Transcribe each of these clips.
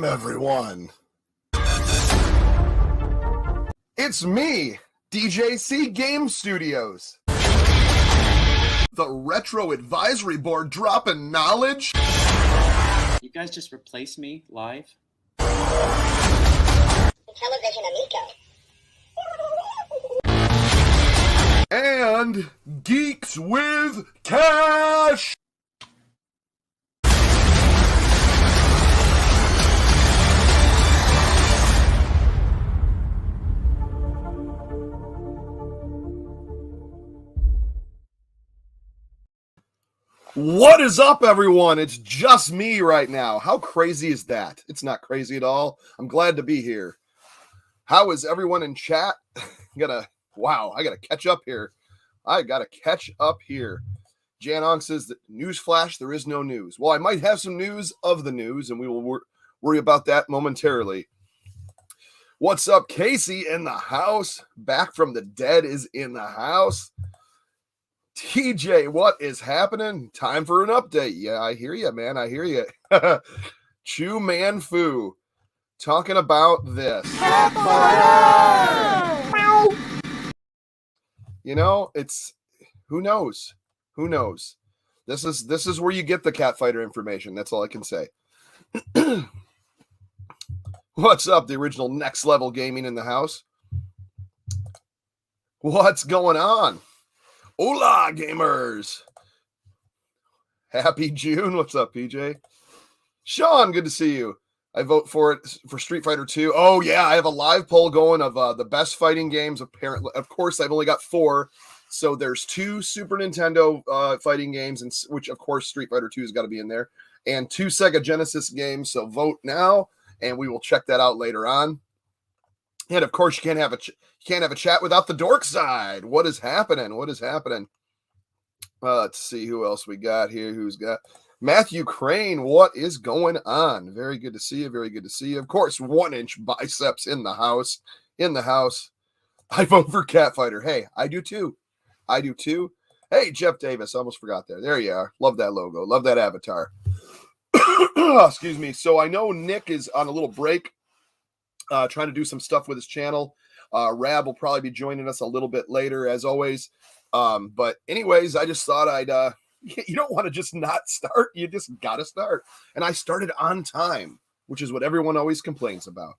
Welcome, everyone. It's me, DJC Game Studios. The Retro Advisory Board dropping knowledge. You guys just replaced me live? Intellivision Amico. And Geeks with Cash. What is up, everyone? It's just me right now. How crazy is that? It's not crazy at all. I'm glad to be here. How is everyone in chat? Wow, I gotta catch up here. Jan Ong says that newsflash, there is no news. Well, I might have some news of the news, and we will worry about that momentarily. What's up, Casey in the house? Back from the dead is in the house. TJ, what is happening? Time for an update. Yeah, I hear you, man. I hear you. Chu Man Fu talking about this. You know, it's who knows? Who knows? This is where you get the cat fighter information. That's all I can say. What's up, the original Next Level Gaming in the house? What's going on? Hola, gamers! Happy June. What's up, PJ? Sean, good to see you. I vote for Street Fighter 2. Oh, yeah, I have a live poll going of the best fighting games. Apparently, of course, I've only got 4. So there's 2 Super Nintendo fighting games, and which, of course, Street Fighter 2 has got to be in there, and 2 Sega Genesis games. So vote now, and we will check that out later on. And of course, you can't have a chat without the dork side. What is happening? Let's see who else we got here. Who's got Matthew Crane? What is going on? Very good to see you. Of course, 1-inch biceps in the house. I vote for Cat Fighter. Hey, I do too. Hey, Jeff Davis. Almost forgot there. There you are. Love that logo. Love that avatar. Excuse me. So I know Nick is on a little break. Trying to do some stuff with his channel. Rab will probably be joining us a little bit later, as always. But anyways, I just thought you don't want to just not start. You just got to start. And I started on time, which is what everyone always complains about.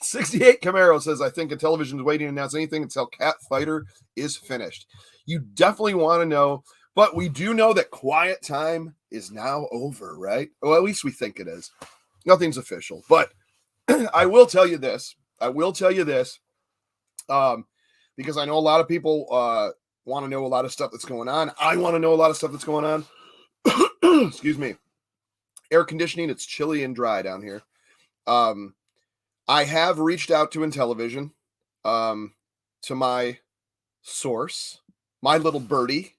68 Camaro says, I think Intellivision is waiting to announce anything until Cat Fighter is finished. You definitely want to know, but we do know that quiet time is now over, right? Well, at least we think it is. Nothing's official, but I will tell you this, because I know a lot of people want to know a lot of stuff that's going on. I want to know a lot of stuff that's going on. Excuse me. Air conditioning, it's chilly and dry down here. I have reached out to Intellivision, to my source, my little birdie,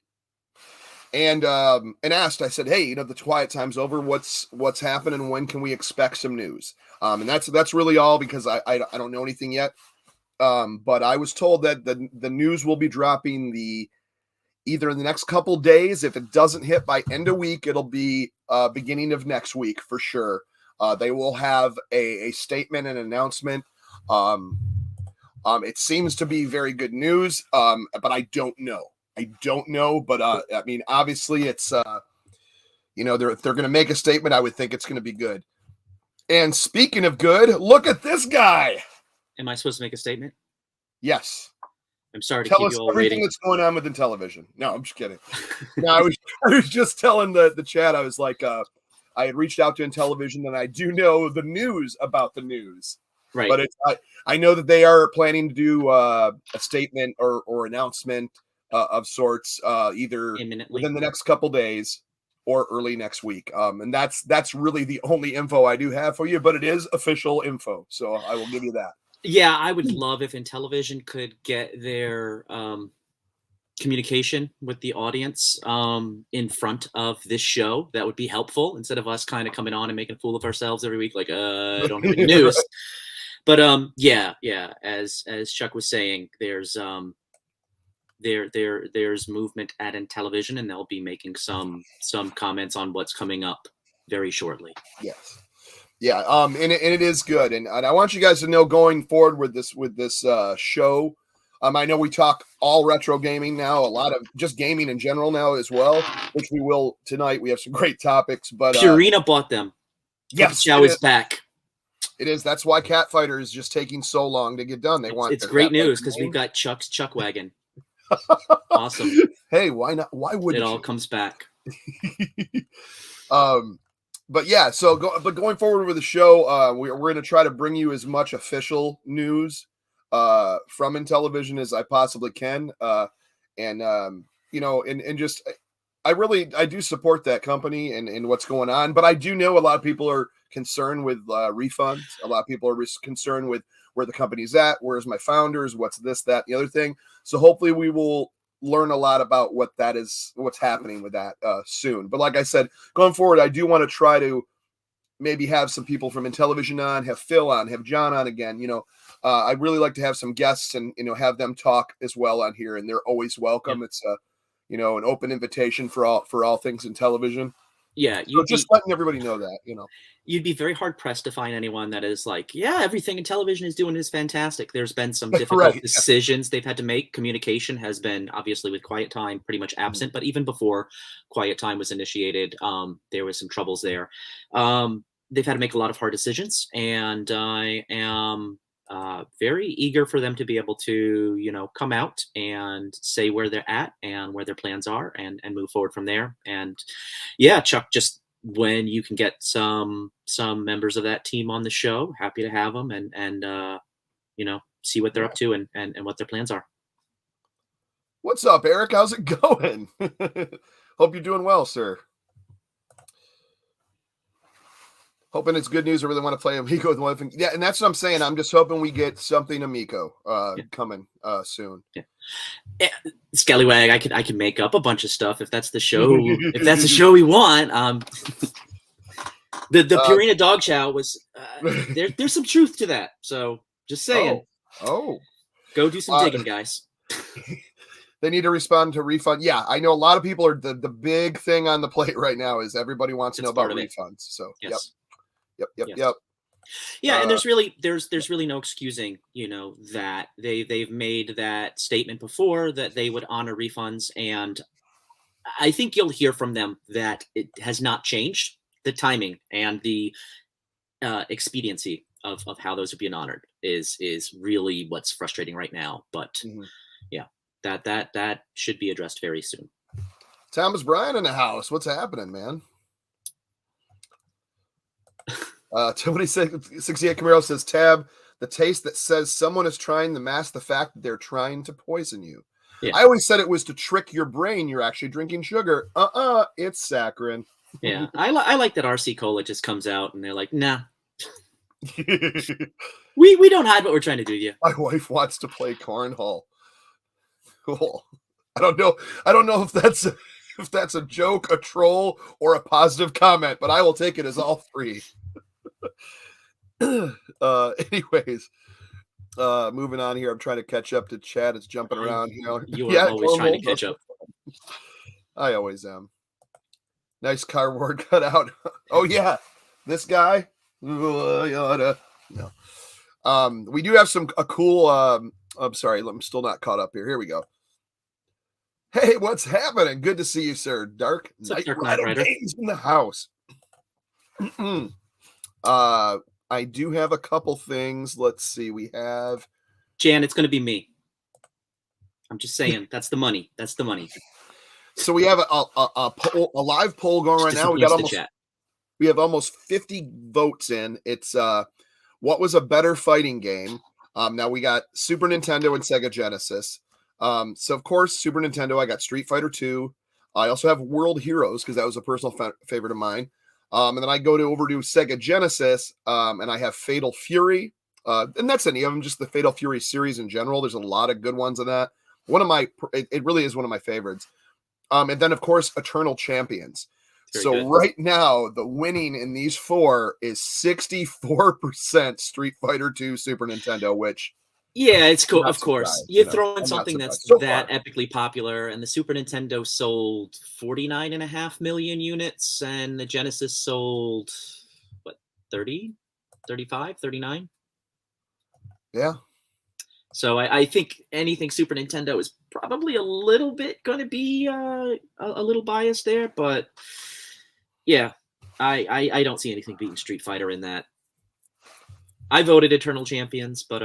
and asked. I said, hey, the quiet time's over. What's happening? When can we expect some news? And that's really all, because I don't know anything yet. But I was told that the news will be dropping either in the next couple days. If it doesn't hit by end of week, it'll be beginning of next week for sure. They will have a statement, an announcement. It seems to be very good news, but I don't know. But I mean, obviously, it's if they're going to make a statement, I would think it's going to be good. And speaking of good, look at this guy. Am I supposed to make a statement? Yes. I'm sorry to Tell keep us you all everything waiting. that's going on with Intellivision. No, I'm just kidding. No, I was just telling the chat. I was like, I had reached out to Intellivision, and I do know the news about the news. Right. But I know that they are planning to do a statement or announcement of sorts, either imminently within the next couple days or early next week. And that's really the only info I do have for you, but it is official info. So I will give you that. Yeah, I would love if Intellivision could get their communication with the audience in front of this show. That would be helpful, instead of us kind of coming on and making a fool of ourselves every week, like I don't have any news. But yeah, as Chuck was saying, there's movement at Intellivision, and they'll be making some comments on what's coming up very shortly. Yes. Yeah, and it is good, and I want you guys to know going forward with this show. I know we talk all retro gaming now, a lot of just gaming in general now as well, which we will tonight. We have some great topics, but Purina bought them. yes, Chow is back. It is. That's why Cat Fighter is just taking so long to get done. They want it's great news because we've got Chuck's Chuck Wagon. Awesome. Hey, why not? Why wouldn't it all you? comes back? But yeah, so going forward with the show, we're going to try to bring you as much official news from Intellivision as I possibly can, and just I do support that company and what's going on, but I do know a lot of people are concerned with refunds. A lot of people are concerned with where the company's at, where's my founders, what's this, that, the other thing. So hopefully we will learn a lot about what that is, what's happening with that soon. But like I said, going forward, I do want to try to maybe have some people from Intellivision on, have Phil on, have John on again. I'd really like to have some guests and, have them talk as well on here, and they're always welcome. Yeah. It's an open invitation for all things Intellivision. Yeah. So just letting everybody know that, You'd be very hard pressed to find anyone that is like, yeah, everything Intellivision is doing is fantastic. There's been some difficult decisions they've had to make. Communication has been, obviously, with Quiet Time, pretty much absent. But even before Quiet Time was initiated, there was some troubles there. They've had to make a lot of hard decisions, and I am very eager for them to be able to, come out and say where they're at and where their plans are, and move forward from there. And yeah, Chuck, just when you can get some members of that team on the show, happy to have them and see what they're up to and what their plans are. What's up, Eric? How's it going? Hope you're doing well, sir. Hoping it's good news. I really want to play Amico with one thing. Yeah, and that's what I'm saying. I'm just hoping we get something Amico coming soon. Yeah. Scallywag, I can make up a bunch of stuff if that's the show. If that's the show we want. The Purina dog chow was there's some truth to that. So just saying. Oh. Go do some digging, guys. They need to respond to refund. Yeah, I know a lot of people are the big thing on the plate right now is everybody wants to know about refunds. So yes. Yep. Yeah, and there's really no excusing, that they've made that statement before that they would honor refunds, and I think you'll hear from them that it has not changed. The timing and the expediency of how those are being honored is really what's frustrating right now. But yeah, that should be addressed very soon. Thomas Bryan in the house. What's happening, man? 68 Camaro says, Tab, the taste that says someone is trying to mask the fact that they're trying to poison you. Yeah. I always said it was to trick your brain. You're actually drinking sugar. It's saccharin. Yeah, I like that RC Cola just comes out and they're like, nah. we don't hide what we're trying to do to you. My wife wants to play cornhole. Cool. I don't know if that's a joke, a troll, or a positive comment, but I will take it as all three. Anyways, moving on here. I'm trying to catch up to Chad. It's jumping around. You are always trying to catch up. I always am. Nice cardboard cutout. Oh yeah, this guy. No. We do have a cool. I'm sorry, I'm still not caught up here. Here we go. Hey, what's happening? Good to see you, sir. Dark Knight Rider Games in the house. I do have a couple things. Let's see. We have Jan. It's going to be me. I'm just saying. That's the money. That's the money. So we have a live poll going right now. We have almost 50 votes in. It's what was a better fighting game? Now we got Super Nintendo and Sega Genesis. So of course, Super Nintendo, I got Street Fighter 2. I also have World Heroes because that was a personal favorite of mine. And then I go over to Sega Genesis, and I have Fatal Fury. And that's any of them, just the Fatal Fury series in general. There's a lot of good ones in that. It really is one of my favorites. And then, of course, Eternal Champions. Very good. Right now, the winning in these four is 64% Street Fighter 2 Super Nintendo, which... Yeah, it's cool. Of course, you throw in something that's that epically popular, and the Super Nintendo sold 49.5 million units, and the Genesis sold 30, 35, 39. Yeah. So I think anything Super Nintendo is probably a little bit going to be a little biased there, but yeah, I don't see anything beating Street Fighter in that. I voted Eternal Champions, but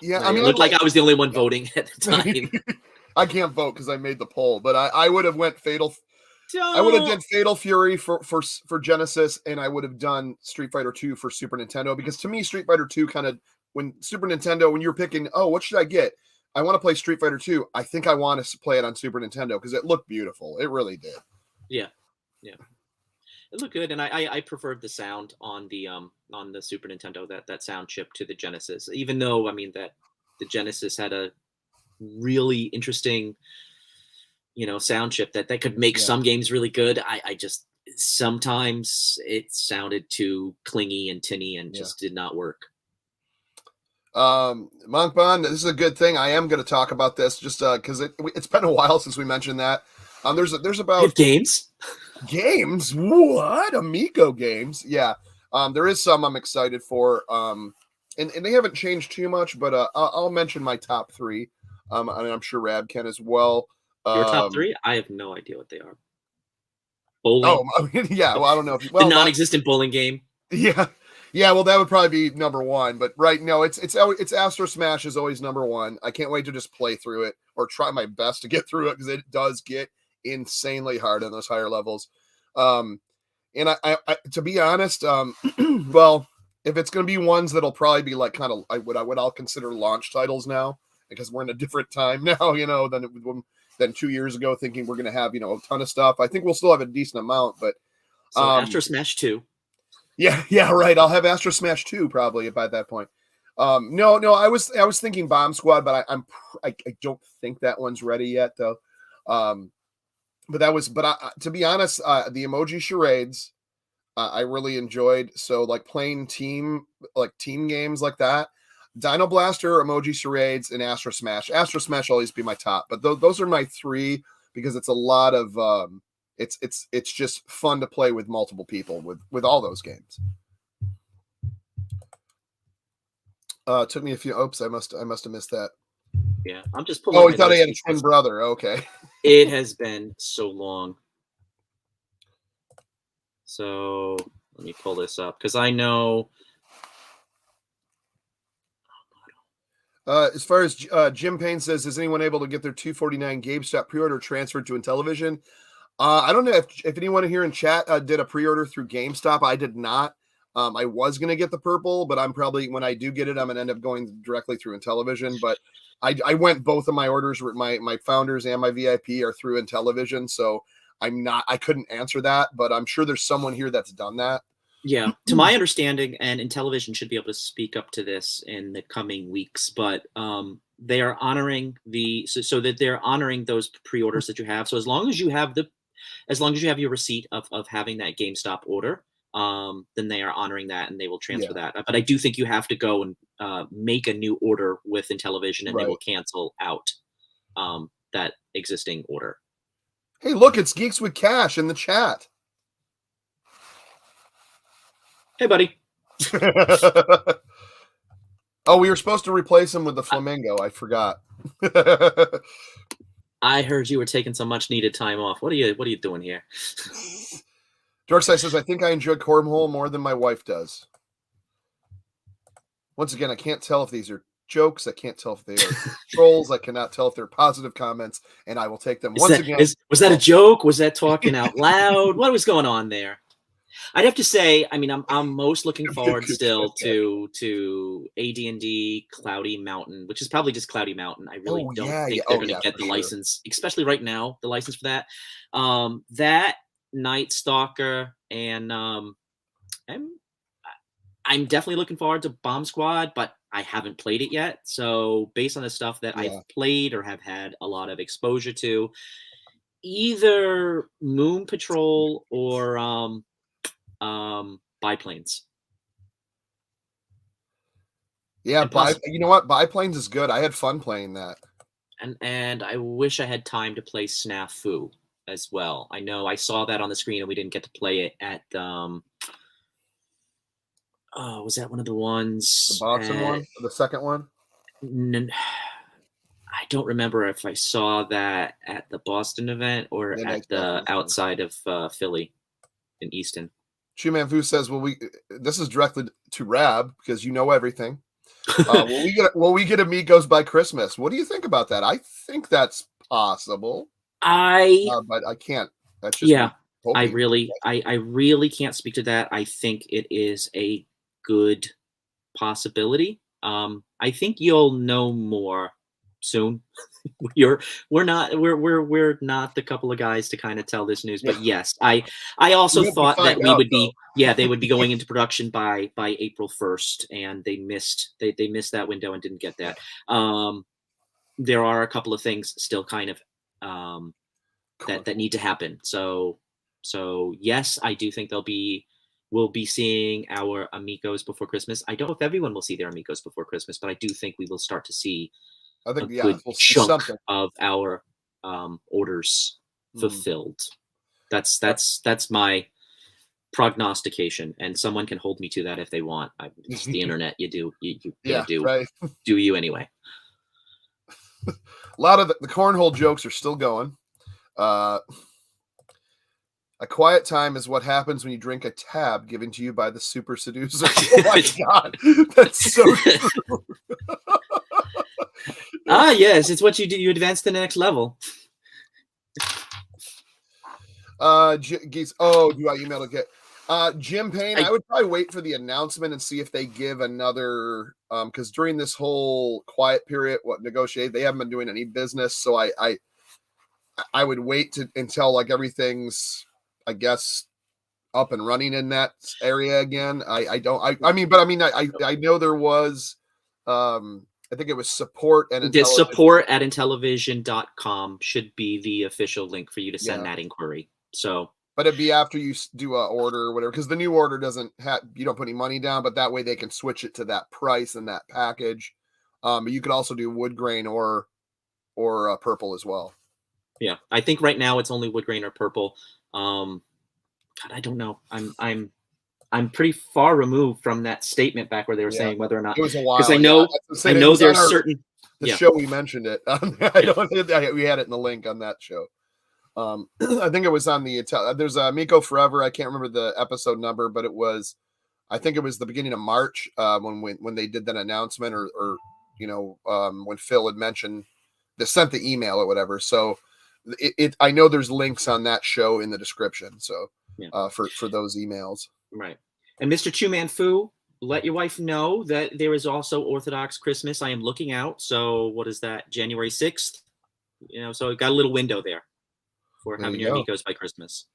Yeah, I mean, it looked like I was the only one voting at the time. I can't vote because I made the poll, but I would have went Fatal. I would have So, done Fatal Fury for Genesis, and I would have done Street Fighter 2 for Super Nintendo, because to me, Street Fighter 2 kind of, when Super Nintendo, when you're picking, oh, what should I get? I want to play Street Fighter 2. I think I want to play it on Super Nintendo because it looked beautiful. It really did. yeah, it looked good, and I preferred the sound on the Super Nintendo, that sound chip to the Genesis, even though I mean that the Genesis had a really interesting sound chip that could make Yeah. some games really good. I just sometimes it sounded too clingy and tinny and just did not work. Monk Bond, this is a good thing. I am going to talk about this just because it's been a while since we mentioned that. There's about Games. What? Amico games? Yeah. There is some I'm excited for. And they haven't changed too much, but I'll mention my top three. And I'm sure Rab can as well. Your top three? I have no idea what they are. Bowling. Oh, I mean, yeah. Well, I don't know if the non-existent bowling game. Yeah. Yeah, well, that would probably be number one, but it's Astro Smash is always number one. I can't wait to just play through it or try my best to get through it because it does get insanely hard on those higher levels. And I to be honest, well, if it's going to be ones that'll probably be like kind of what I'll consider launch titles now, because we're in a different time now, than 2 years ago, thinking we're going to have a ton of stuff. I think we'll still have a decent amount, but so Astro Smash 2. Yeah, right. I'll have Astro Smash 2 probably by that point. No, I was thinking Bomb Squad, but I don't think that one's ready yet though. To be honest, the emoji charades, I really enjoyed. So like playing team games like that, Dino Blaster, emoji charades, and Astro Smash. Astro Smash will always be my top, but those are my three because it's a lot of it's just fun to play with multiple people with all those games. Took me a few. Oops, I must have missed that. Yeah, I'm just pulling. Oh, he thought he had a twin brother. Okay. It has been so long. So let me pull this up because I know. As far as Jim Payne says, is anyone able to get their $249 GameStop pre-order transferred to Intellivision? I don't know if anyone here in chat did a pre-order through GameStop. I did not. I was going to get the purple, but I'm probably, when I do get it, I'm going to end up going directly through Intellivision. But I went, both of my orders were my founders and my VIP are through Intellivision. So I couldn't answer that, but I'm sure there's someone here that's done that. Yeah, to my understanding, and Intellivision should be able to speak up to this in the coming weeks, but they are honoring so that they're honoring those pre-orders that you have. So as long as you have your receipt of having that GameStop order, then they are honoring that and they will transfer that. But I do think you have to go and make a new order with Intellivision, and they will cancel out that existing order. Hey, look, it's Geeks with Cash in the chat. Hey, buddy. Oh, we were supposed to replace him with the Flamingo. I forgot. I heard you were taking some much needed time off. What are you doing here? George says, I think I enjoy cornhole more than my wife does. Once again, I can't tell if these are jokes. I can't tell if they are trolls. I cannot tell if they're positive comments, and I will take them once again. Was that a joke? Was that talking out loud? What was going on there? I'd have to say, I mean, I'm most looking forward still to AD&D Cloudy Mountain, which is probably just Cloudy Mountain. I really don't think they're going to get the license, especially right now, the license for that. That, Night Stalker, and I'm definitely looking forward to Bomb Squad, but I haven't played it yet. So based on the stuff that I've played or have had a lot of exposure to, either Moon Patrol or Biplanes. Yeah, you know what? Biplanes is good. I had fun playing that. And I wish I had time to play Snafu as well. I know I saw that on the screen and we didn't get to play it at Oh, was that one of the The ones? Boston one, the second one. I don't remember if I saw that at the Boston event or Then at the outside of Philly in Easton. Chuman Fu says, "Well, this is directly to Rab because you know everything. Will we get Amigos by Christmas? What do you think about that? I think that's possible, but I can't. That's just Yeah, me hoping. I really can't speak to that. I think it is a good possibility. I think you'll know more soon. We're not the couple of guys to kind of tell this news, but yes, I also We have to thought that find we out, would be they would be going into production by April 1st, and they missed that window and didn't get that. There are a couple of things still kind of that need to happen. So yes, I do think we'll be seeing our Amigos before Christmas. I don't know if everyone will see their Amigos before Christmas, but I do think we will start to see I think a good we'll see chunk something. of our orders fulfilled. That's my prognostication, and someone can hold me to that if they want. It's the internet. You Right. do you anyway. A lot of the cornhole jokes are still going. A quiet time is what happens when you drink a tab given to you by the super seducer. Oh my god, that's so true. Yes, it's what you do. You advance to the next level. Geese. Oh, do I email to get Jim Payne? I would probably wait for the announcement and see if they give another because during this whole quiet period, negotiate, they haven't been doing any business. So I would wait until like everything's, I guess, up and running in that area again. I know there was I think it was support and support at Intellivision.com should be the official link for you to send that inquiry. So, but it'd be after you do a order or whatever, because the new order doesn't have, you don't put any money down, but that way they can switch it to that price and that package. But you could also do wood grain or purple as well. Yeah, I think right now it's only wood grain or purple. God, I don't know. I'm pretty far removed from that statement back where they were saying whether or not it was a while. Because I know there's certain show we mentioned it. We had it in the link on that show. I think it was on there's Amico Forever. I can't remember the episode number, but I think it was the beginning of March when they did that announcement or when Phil had mentioned they sent the email or whatever. So I know there's links on that show in the description. So for those emails. Right. And Mr. Chuman Fu, let your wife know that there is also Orthodox Christmas. I am looking out. So what is that? January 6th? So we've got a little window there for having your Amigos by Christmas.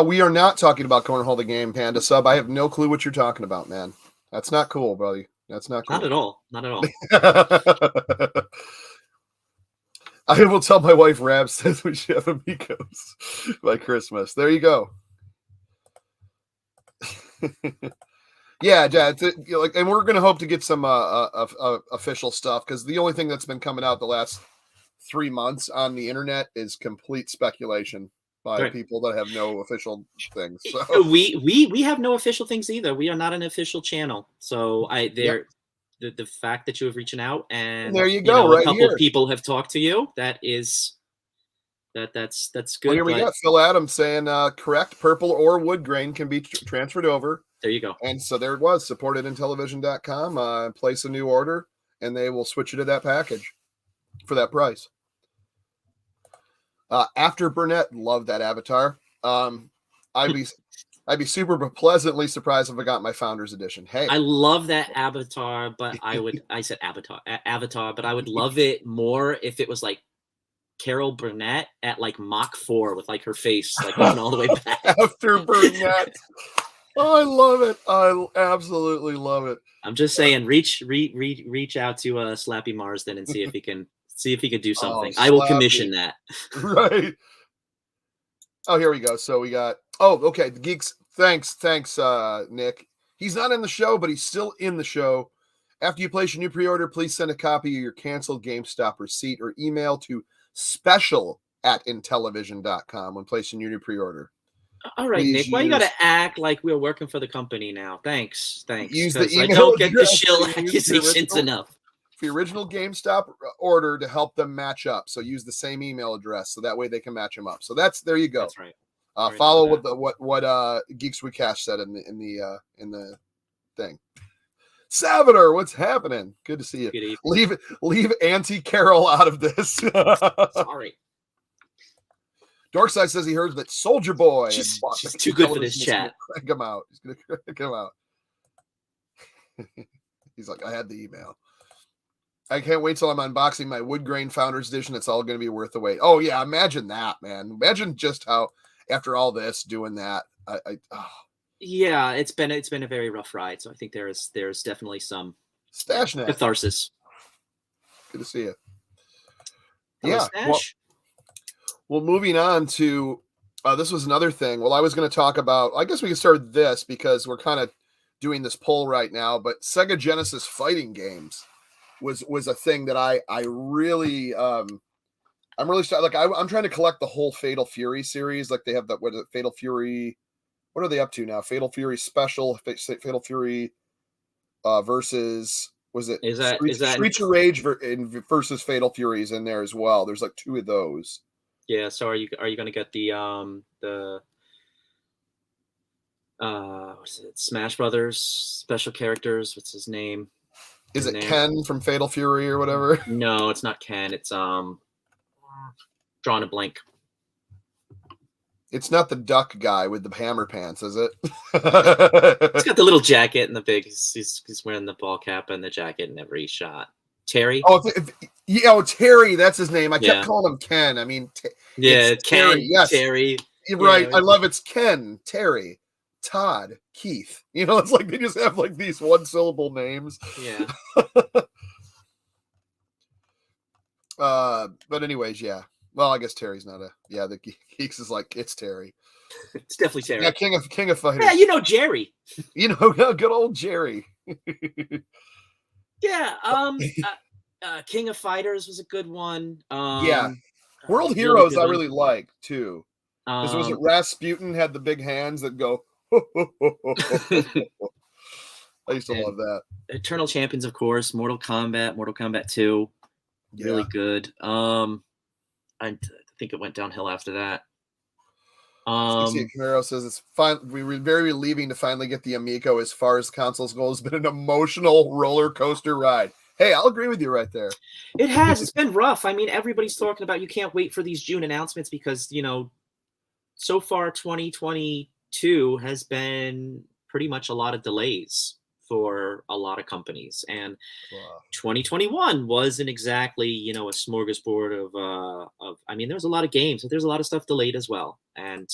We are not talking about Cornhole the Game, Panda Sub. I have no clue what you're talking about, man. That's not cool, buddy. That's not cool. Not at all. Not at all. I will tell my wife Rab says we should have Amigos by Christmas. There you go. Yeah, Dad. And we're gonna hope to get some official stuff because the only thing that's been coming out the last 3 months on the internet is complete speculation by people that have no official things. So we have no official things either. We are not an official channel. So the fact that you have reaching out and there you go, a couple of people have talked to you, that's good. Well, here we got Phil Adams saying correct, purple or wood grain can be transferred over. There you go. And so there it was, supported Intellivision.com, place a new order and they will switch you to that package for that price. After Burnett, love that avatar. I'd be super pleasantly surprised if I got my Founders Edition. Hey, I love that avatar, but I said avatar, but I would love it more if it was like Carol Burnett at like Mach 4 with like her face like going all the way back. After Burnett. Oh, I love it. I absolutely love it. I'm just saying, reach out to Slappy Marsden and see if he can do something. I will commission that. Right. Oh, here we go. So we got. Oh, okay. The Geeks. Thanks, Nick. He's not in the show, but he's still in the show. After you place your new pre-order, please send a copy of your canceled GameStop receipt or email to special@intellivision.com when placing your new pre-order. All right, Please Nick. Why you use- gotta act like we're working for the company now? Thanks. Use the 'Cause I email don't get the address shill that you used for the accusations original- enough. for the original GameStop order to help them match up. So use the same email address so that way they can match them up. So there you go. That's right. Follow what Geeks We Cash said in the thing. Salvador, what's happening? Good to see you. Good evening. Leave Auntie Carol out of this. Sorry. Darkside says he heard that Soldier Boy. She's bought the too good for this television. chat. He's gonna crank him out. He's like, I had the email. I can't wait till I'm unboxing my wood grain Founders Edition. It's all going to be worth the wait. Oh yeah, imagine that, man. Imagine just how after all this doing that. Yeah, it's been a very rough ride. So I think there's definitely some Stash net. catharsis. Good to see you. Hello, Yeah. Stash. Well, moving on to this was another thing. Well, I was going to talk about. I guess we can start with this because we're kind of doing this poll right now. But Sega Genesis Fighting Games was a thing that I really I'm really like I'm trying to collect the whole Fatal Fury series. Like they have that Fatal Fury. What are they up to now? Fatal Fury Special, Fatal Fury versus was it Is that Streets of Rage versus Fatal Furies in there as well? There's like 2 of those. Yeah. So are you going to get the what's it? Smash Brothers special characters? What's his name? Is it Ken from Fatal Fury or whatever? No, it's not Ken. It's drawing a blank. It's not the duck guy with the hammer pants, is it? He's got the little jacket and the big. He's wearing the ball cap and the jacket in every shot. Terry. Terry. That's his name. I kept calling him Ken. I mean, Ken. Terry. Yes, Terry. You're right. I love it's Ken, Terry, Todd, Keith. It's like they just have like these 1-syllable names. Yeah. But anyways, yeah. Well, I guess Terry's not the Geeks is like it's Terry. It's definitely Terry. Yeah, King of Fighters. Yeah, Jerry. Good old Jerry. Yeah. King of Fighters was a good one. Yeah. World Heroes I really like too. Because was it Rasputin had the big hands that go. I used to love that. Eternal Champions, of course. Mortal Kombat 2. Really good. I think it went downhill after that. Camaro says it's fine. We were very relieving to finally get the Amico as far as consoles go. It's been an emotional roller coaster ride. Hey, I'll agree with you right there. It has. It's been rough. I mean, everybody's talking about you can't wait for these June announcements because, so far 2022 has been pretty much a lot of delays for a lot of companies. And 2021 wasn't exactly, a smorgasbord of I mean, there's a lot of games, but there's a lot of stuff delayed as well. And,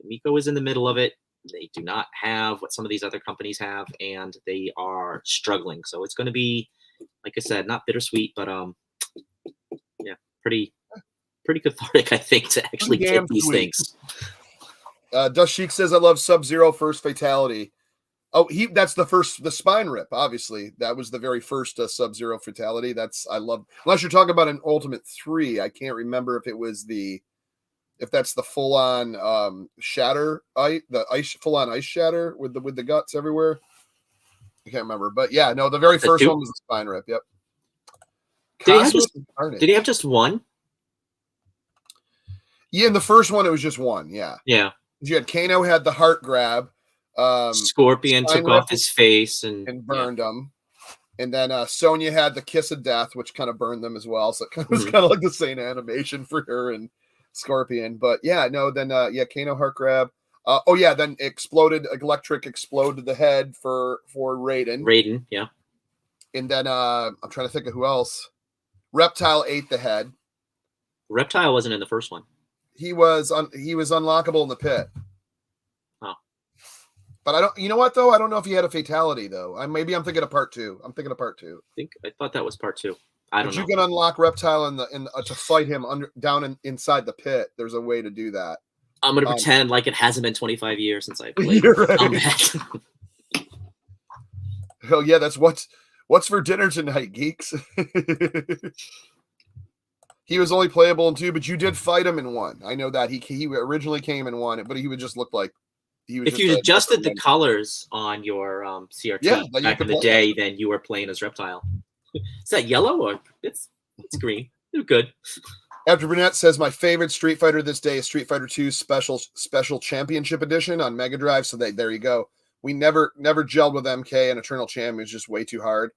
Amico is in the middle of it. They do not have what some of these other companies have, and they are struggling. So it's going to be, like I said, not bittersweet, but pretty cathartic, I think, to actually get these things. Dust Sheik says, I love Sub-Zero first fatality. Oh, that's the spine rip, obviously. That was the very first Sub-Zero fatality. I love, unless you're talking about an Ultimate 3, I can't remember if that's the full-on shatter, full-on ice shatter with the guts everywhere. I can't remember. But yeah, no, the very first one was the spine rip, yep. Did he have just one? Yeah, in the first one, it was just one, yeah. Yeah. You had Kano had the heart grab. Scorpion took off his face and burned him. And then Sonya had the kiss of death, which kind of burned them as well. So it was kind of like the same animation for her and Scorpion. But yeah, no, then Kano heart grab. Then electric exploded the head for Raiden. Yeah. And then I'm trying to think of who else. Reptile ate the head. Reptile wasn't in the first one. He was unlockable in the pit. Oh. But I don't. You know what though? I don't know if he had a fatality though. Maybe I'm thinking of part 2. I thought that was part 2. I don't know. You can unlock Reptile to fight him inside the pit. There's a way to do that. I'm gonna pretend like it hasn't been 25 years since I played. Right. Oh yeah, that's what's for dinner tonight, geeks. He was only playable in 2, but you did fight him in 1. I know that he originally came in 1, but he would just look like he was. If you adjusted the colors on your CRT back in the day, then you were playing as Reptile. Is that yellow or it's green? They're good. After Burnett says my favorite Street Fighter this day is Street Fighter 2 Special Championship Edition on Mega Drive. So there you go. We never gelled with MK, and Eternal Champion is just way too hard.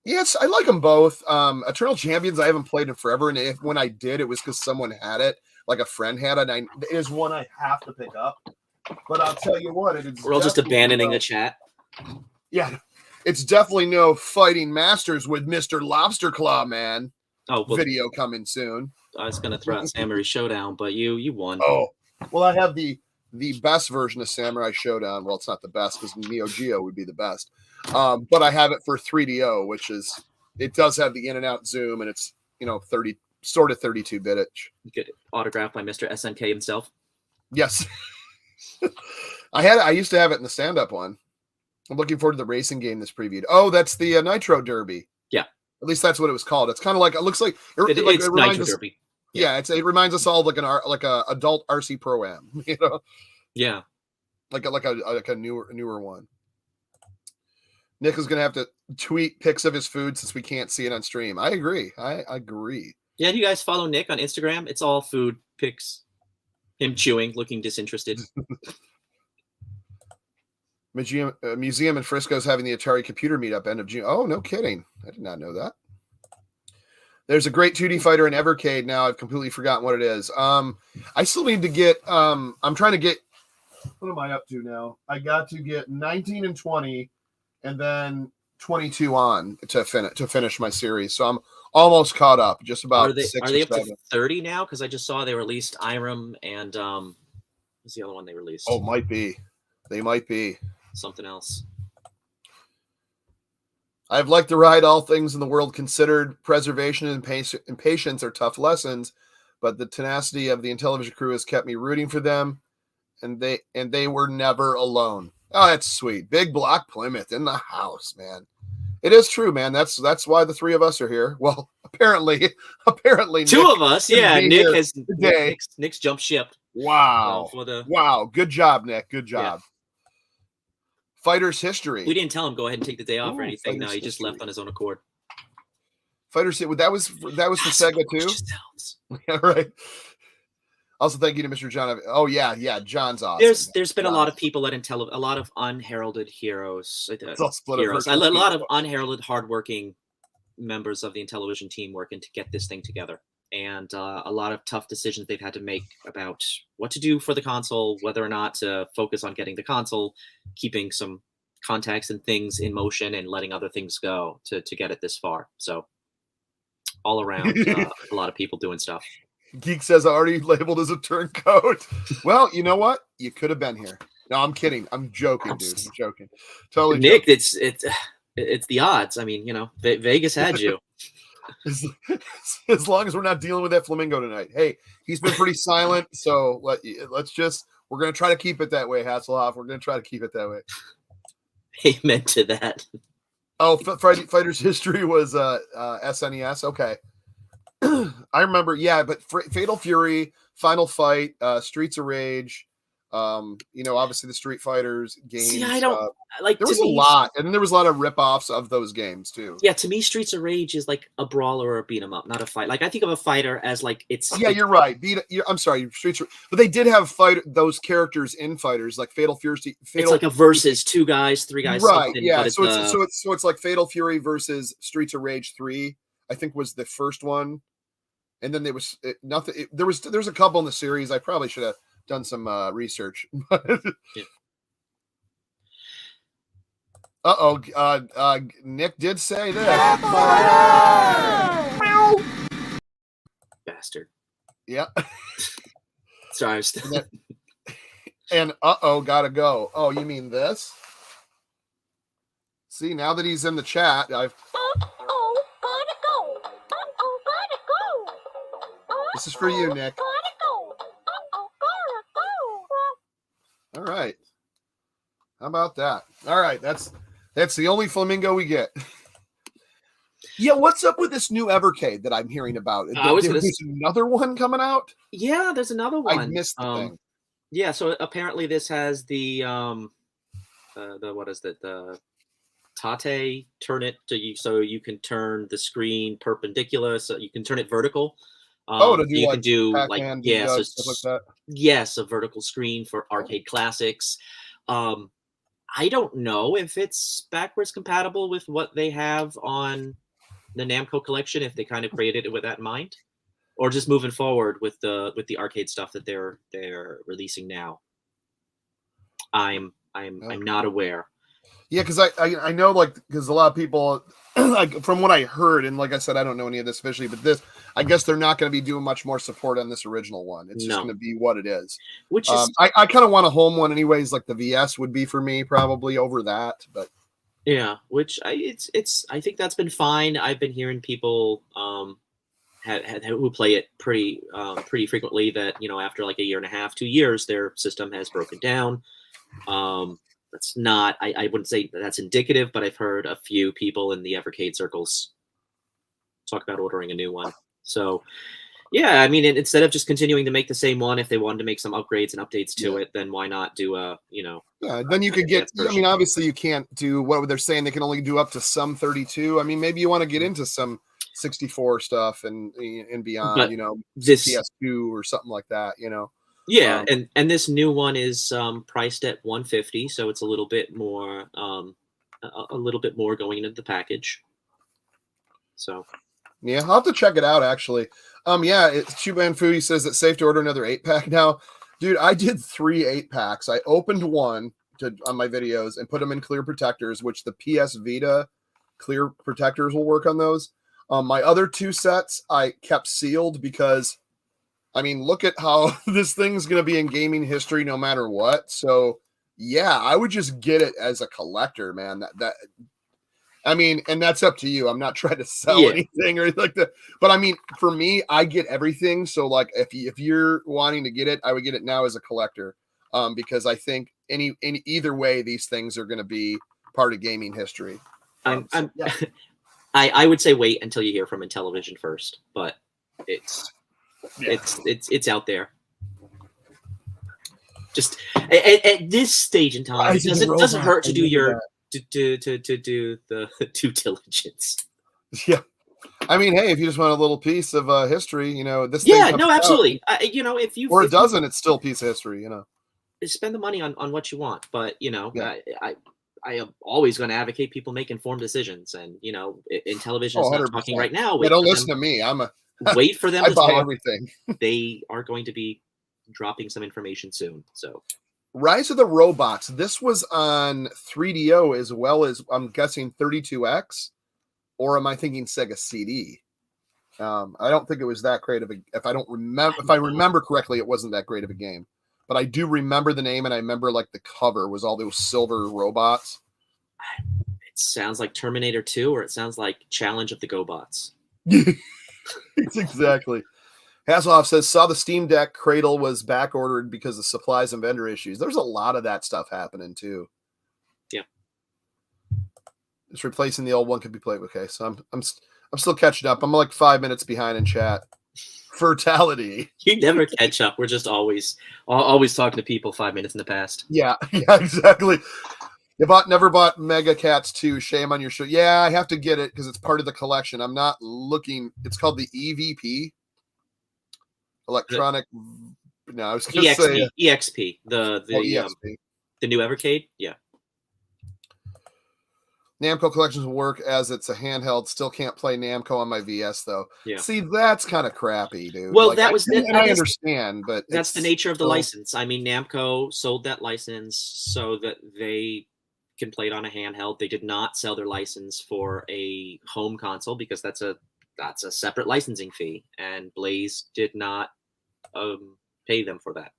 Yes, I like them both. Eternal Champions I haven't played in forever, and when I did, it was because someone had it, like a friend had it. It is one I have to pick up. But I'll tell you what, we're all just abandoning the chat. Yeah, it's definitely no Fighting Masters with Mr. Lobster Claw, man. Oh, well, video coming soon. I was gonna throw out Samurai Showdown, but you won. Oh, well, I have the best version of Samurai Showdown. Well, it's not the best because Neo Geo would be the best. But I have it for 3DO, which is it does have the in and out zoom, and it's 32-bit. You get it autographed by Mr. SNK himself. Yes. I used to have it in the stand-up one. I'm looking forward to the racing game that's previewed. Oh, that's the Nitro Derby. Yeah. At least that's what it was called. It's kind of like it looks like it's Nitro Derby. Yeah, it reminds us all of like a adult RC Pro-Am, Yeah. Like a newer one. Nick is gonna have to tweet pics of his food since we can't see it on stream. I agree. I agree. Yeah, you guys follow Nick on Instagram. It's all food pics. Him chewing, looking disinterested. Museum in Frisco is having the Atari Computer Meetup end of June. Oh, no kidding. I did not know that. There's a great 2D fighter in Evercade now. I've completely forgotten what it is. I still need to get I'm trying to get what am I up to now? I got to get 19 and 20 and then 22 on to finish my series. So I'm almost caught up. Just about Are they up to 30 now? Because I just saw they released Irem and what's the other one they released? Oh, might be. They might be. Something else. I've liked to ride all things in the world considered. Preservation and patience are tough lessons, but the tenacity of the Intellivision crew has kept me rooting for them, and they were never alone. Oh, that's sweet. Big Block Plymouth in the house, man. It is true, man. That's why the three of us are here. Well, apparently two of us. Yeah, Nick's jumped ship. Wow. Wow. Good job, Nick. Good job. Yeah. Fighters history. We didn't tell him go ahead and take the day off or anything. No, he just left on his own accord. Fighters. That was for Sega too. Yeah, right. Also, thank you to Mr. John. Oh yeah, John's awesome. There's been a lot of people at a lot of unheralded heroes. It's all split heroes. A lot of unheralded, hardworking members of the Intellivision team working to get this thing together, and a lot of tough decisions they've had to make about what to do for the console, whether or not to focus on getting the console, keeping some contacts and things in motion, and letting other things go to get it this far. So, all around, a lot of people doing stuff. Geek says already labeled as a turncoat. Well, you know what? You could have been here. No, I'm kidding. I'm joking, dude. I'm joking. Totally, Nick. Joking. It's the odds. I mean, Vegas had you. As long as we're not dealing with that flamingo tonight. Hey, he's been pretty silent, so we're gonna try to keep it that way, Hasselhoff. We're gonna try to keep it that way. Amen to that. Oh, Fighters history was SNES. Okay. I remember, yeah, but Fatal Fury, Final Fight, Streets of Rage, obviously the Street Fighters games. See, I don't like. There was a lot, and then there was a lot of rip-offs of those games too. Yeah, to me, Streets of Rage is like a brawler or a beat 'em up, not a fight. Like I think of a fighter as like it's. Yeah, you're right. I'm sorry, Streets, but they did have those characters in Fighters, like Fatal Fury. It's like a versus 2 guys, 3 guys. Right. Yeah. So it's like Fatal Fury versus Streets of Rage 3. I think was the first one. And then there was nothing. There's a couple in the series. I probably should have done some research. Uh-oh. Nick did say that. Bastard. Yeah. Sorry. And gotta go. Oh, you mean this? See, now that he's in the chat, This is for you, Nick. All right. How about that? All right. That's the only flamingo we get. Yeah, what's up with this new Evercade that I'm hearing about? There's another one coming out? Yeah, there's another I one. missed the thing. Yeah, so apparently this has the what is it? The Tate, turn it to you so you can turn the screen perpendicular, so you can turn it vertical. To do you like can do like Pac-Man, so stuff like that. yes, a vertical screen for arcade classics. I don't know if it's backwards compatible with what they have on the Namco collection, if they kind of created it with that in mind, or just moving forward with the arcade stuff that they're releasing now. I'm not aware. Yeah, because I know, like, because a lot of people, like, from what I heard, and like I said, I don't know any of this officially, but this, I guess they're not going to be doing much more support on this original one. It's just going to be what it is. Which is, I kind of want a home one anyways. Like the VS would be for me probably over that, but yeah, which I think that's been fine. I've been hearing people who play it pretty frequently that, you know, after like a year and a half, 2 years, their system has broken down. That's not, I wouldn't say that's indicative, but I've heard a few people in the Evercade circles talk about ordering a new one. So, yeah, I mean, instead of just continuing to make the same one, if they wanted to make some upgrades and updates to it, then why not do a, you know? Yeah, then you could get, I mean, obviously you can't do what they're saying. They can only do up to some 32. I mean, maybe you want to get into some 64 stuff and beyond, but, you know, this PS2 or something like that, you know? Yeah, and this new one is priced at $150, so it's a little bit more going into the package. So, yeah, I'll have to check it out actually. Yeah, it's Chuban Foodie says it's safe to order another 8-pack now. Dude, I did 3 8-packs. I opened one on my videos and put them in clear protectors, which the PS Vita clear protectors will work on those. My other 2 sets I kept sealed because, I mean, look at how this thing's going to be in gaming history no matter what. So, yeah, I would just get it as a collector, man. I mean, and that's up to you. I'm not trying to sell anything or anything like that. But I mean, for me, I get everything. So, like, if you're wanting to get it, I would get it now as a collector, because I think in either way, these things are going to be part of gaming history. I would say wait until you hear from Intellivision first, but it's out there. Just at this stage in time, it doesn't hurt to do your to do the due diligence. Yeah, I mean, hey, if you just want a little piece of history, you know, this. Yeah, no, absolutely. You know, if it doesn't, it's still a piece of history. You know, spend the money on what you want, but you know, I am always going to advocate people make informed decisions, and you know, Intellivision is not talking right now. Don't listen to me. Wait for them. I buy everything. They are going to be dropping some information soon. So, Rise of the Robots. This was on 3DO as well as, I'm guessing, 32X, or am I thinking Sega CD? I don't think it was that great of a. If I remember correctly, it wasn't that great of a game. But I do remember the name, and I remember like the cover was all those silver robots. It sounds like Terminator 2, or it sounds like Challenge of the GoBots. Exactly. Hasselhoff says, saw the Steam Deck Cradle was back ordered because of supplies and vendor issues. There's a lot of that stuff happening too. Yeah. Just replacing the old one could be played. Okay, so I'm still catching up. I'm like 5 minutes behind in chat. Fertility. You never catch up. We're just always talking to people 5 minutes in the past. Yeah, exactly. Never bought Mega Cats 2. Shame on your show. Yeah, I have to get it because it's part of the collection. I'm not looking. It's called the EVP. Electronic. No, I was going to say EXP. The EXP. The new Evercade. Yeah. Namco collections will work as it's a handheld. Still can't play Namco on my VS though. Yeah. See, that's kind of crappy, dude. Well, like, that was. I understand, but that's the nature of the license. I mean, Namco sold that license so that they can play it on a handheld. They did not sell their license for a home console because that's a separate licensing fee, and Blaze did not pay them for that.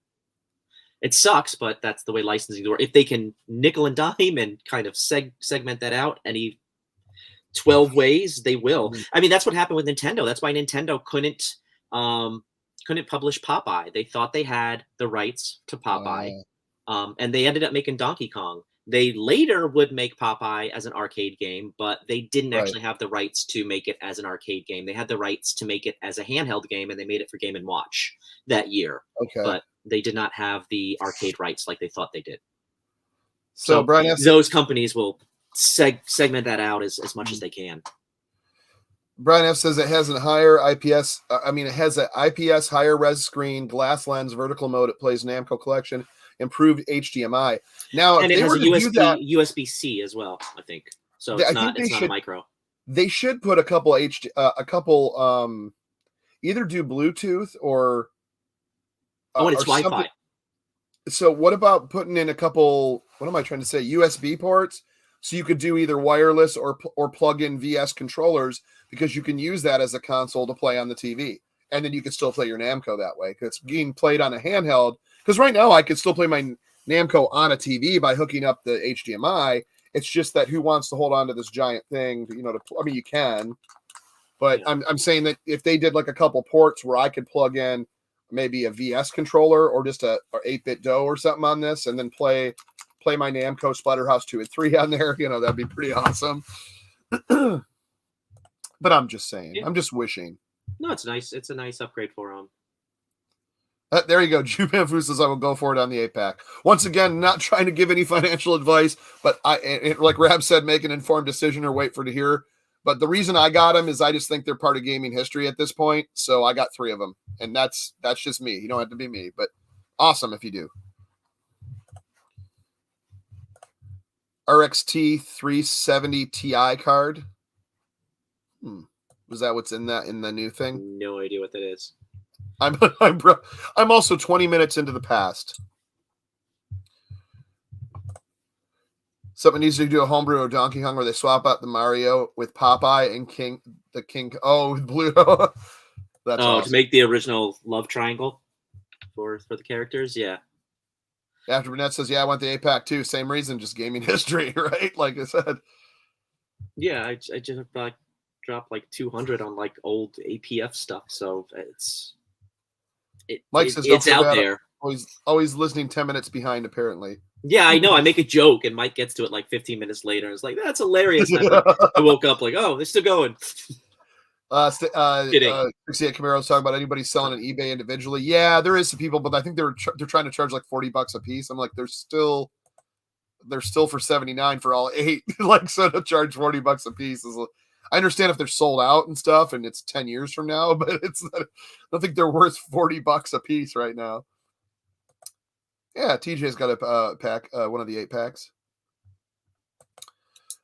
It sucks, but that's the way licensing works. If they can nickel and dime and kind of segment that out any 12 ways, they will. Mm-hmm. I mean, that's what happened with Nintendo. That's why Nintendo couldn't publish Popeye. They thought they had the rights to Popeye, and they ended up making Donkey Kong. They later would make Popeye as an arcade game, but they didn't Right. actually have the rights to make it as an arcade game. They had the rights to make it as a handheld game, and they made it for Game & Watch that year. Okay. But they did not have the arcade rights like they thought they did. So Brian F. Those companies will segment that out as much as they can. Brian F says it has a higher IPS. It has an IPS higher res screen, glass lens, vertical mode. It plays Namco Collection, improved HDMI. Now, And if it they has were a to do that, USB-C as well, I think. So it's not a micro. They should put a couple either do Bluetooth or And it's or Wi-Fi. something. So what about putting in a couple? What am I trying to say? USB ports, so you could do either wireless or plug in VS controllers, because you can use that as a console to play on the TV, and then you can still play your Namco that way because it's being played on a handheld. Because right now I can still play my Namco on a TV by hooking up the HDMI. It's just that who wants to hold on to this giant thing? You can, but yeah. I'm saying that if they did like a couple ports where I could plug in maybe a VS controller or just a 8-bit DOE or something on this, and then play my Namco Splatterhouse 2 and 3 on there, that'd be pretty awesome. But I'm just saying, I'm just wishing. No, it's nice. It's a nice upgrade for them. There you go. Jupanfu says I will go for it on the 8-pack. Once again, not trying to give any financial advice, but like Rab said, make an informed decision or wait for to hear. But the reason I got them is I just think they're part of gaming history at this point. So I got 3 of them, and that's just me. You don't have to be me, but awesome if you do. RXT 370 Ti card. Was that what's in the new thing? No idea what that is. I'm also 20 minutes into the past. Something needs to do a homebrew or Donkey Kong where they swap out the Mario with Popeye and King. Oh, Blue. That's awesome. To make the original love triangle for the characters. Yeah. After Burnett says, yeah, I want the 8-pack too. Same reason, just gaming history, right? Like I said. Yeah, I just dropped like 200 on like old APF stuff. So Mike says it's out there. Always listening 10 minutes behind, apparently. Yeah, I know. I make a joke, and Mike gets to it like 15 minutes later. It's like, that's hilarious. I woke up like, oh, they're still going. 68 Camaro's talking about anybody selling on eBay individually. Yeah, there is some people, but I think they're trying to charge like $40 a piece. I'm like, they're still for 79 for all 8. Like, so to charge $40 a piece is. I understand if they're sold out and stuff, and it's 10 years from now, but I don't think they're worth $40 a piece right now. Yeah, TJ's got a pack, one of the 8-packs.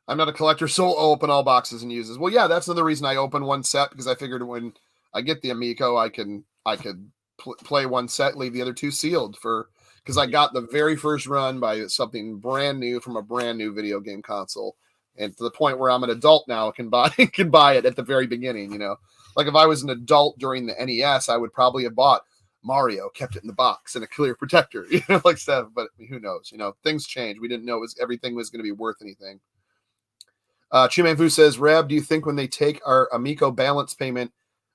I'm not a collector, so I'll open all boxes and uses. Well, yeah, that's another reason I open one set, because I figured when I get the Amico, I could play one set, leave the other 2 sealed because I got the very first run by something brand new from a brand new video game console. And to the point where I'm an adult now, can buy it at the very beginning, Like if I was an adult during the NES, I would probably have bought Mario, kept it in the box and a clear protector, like stuff. But who knows? Things change. We didn't know everything was going to be worth anything. Chimanfu says, Rab, do you think when they take our Amico balance payment,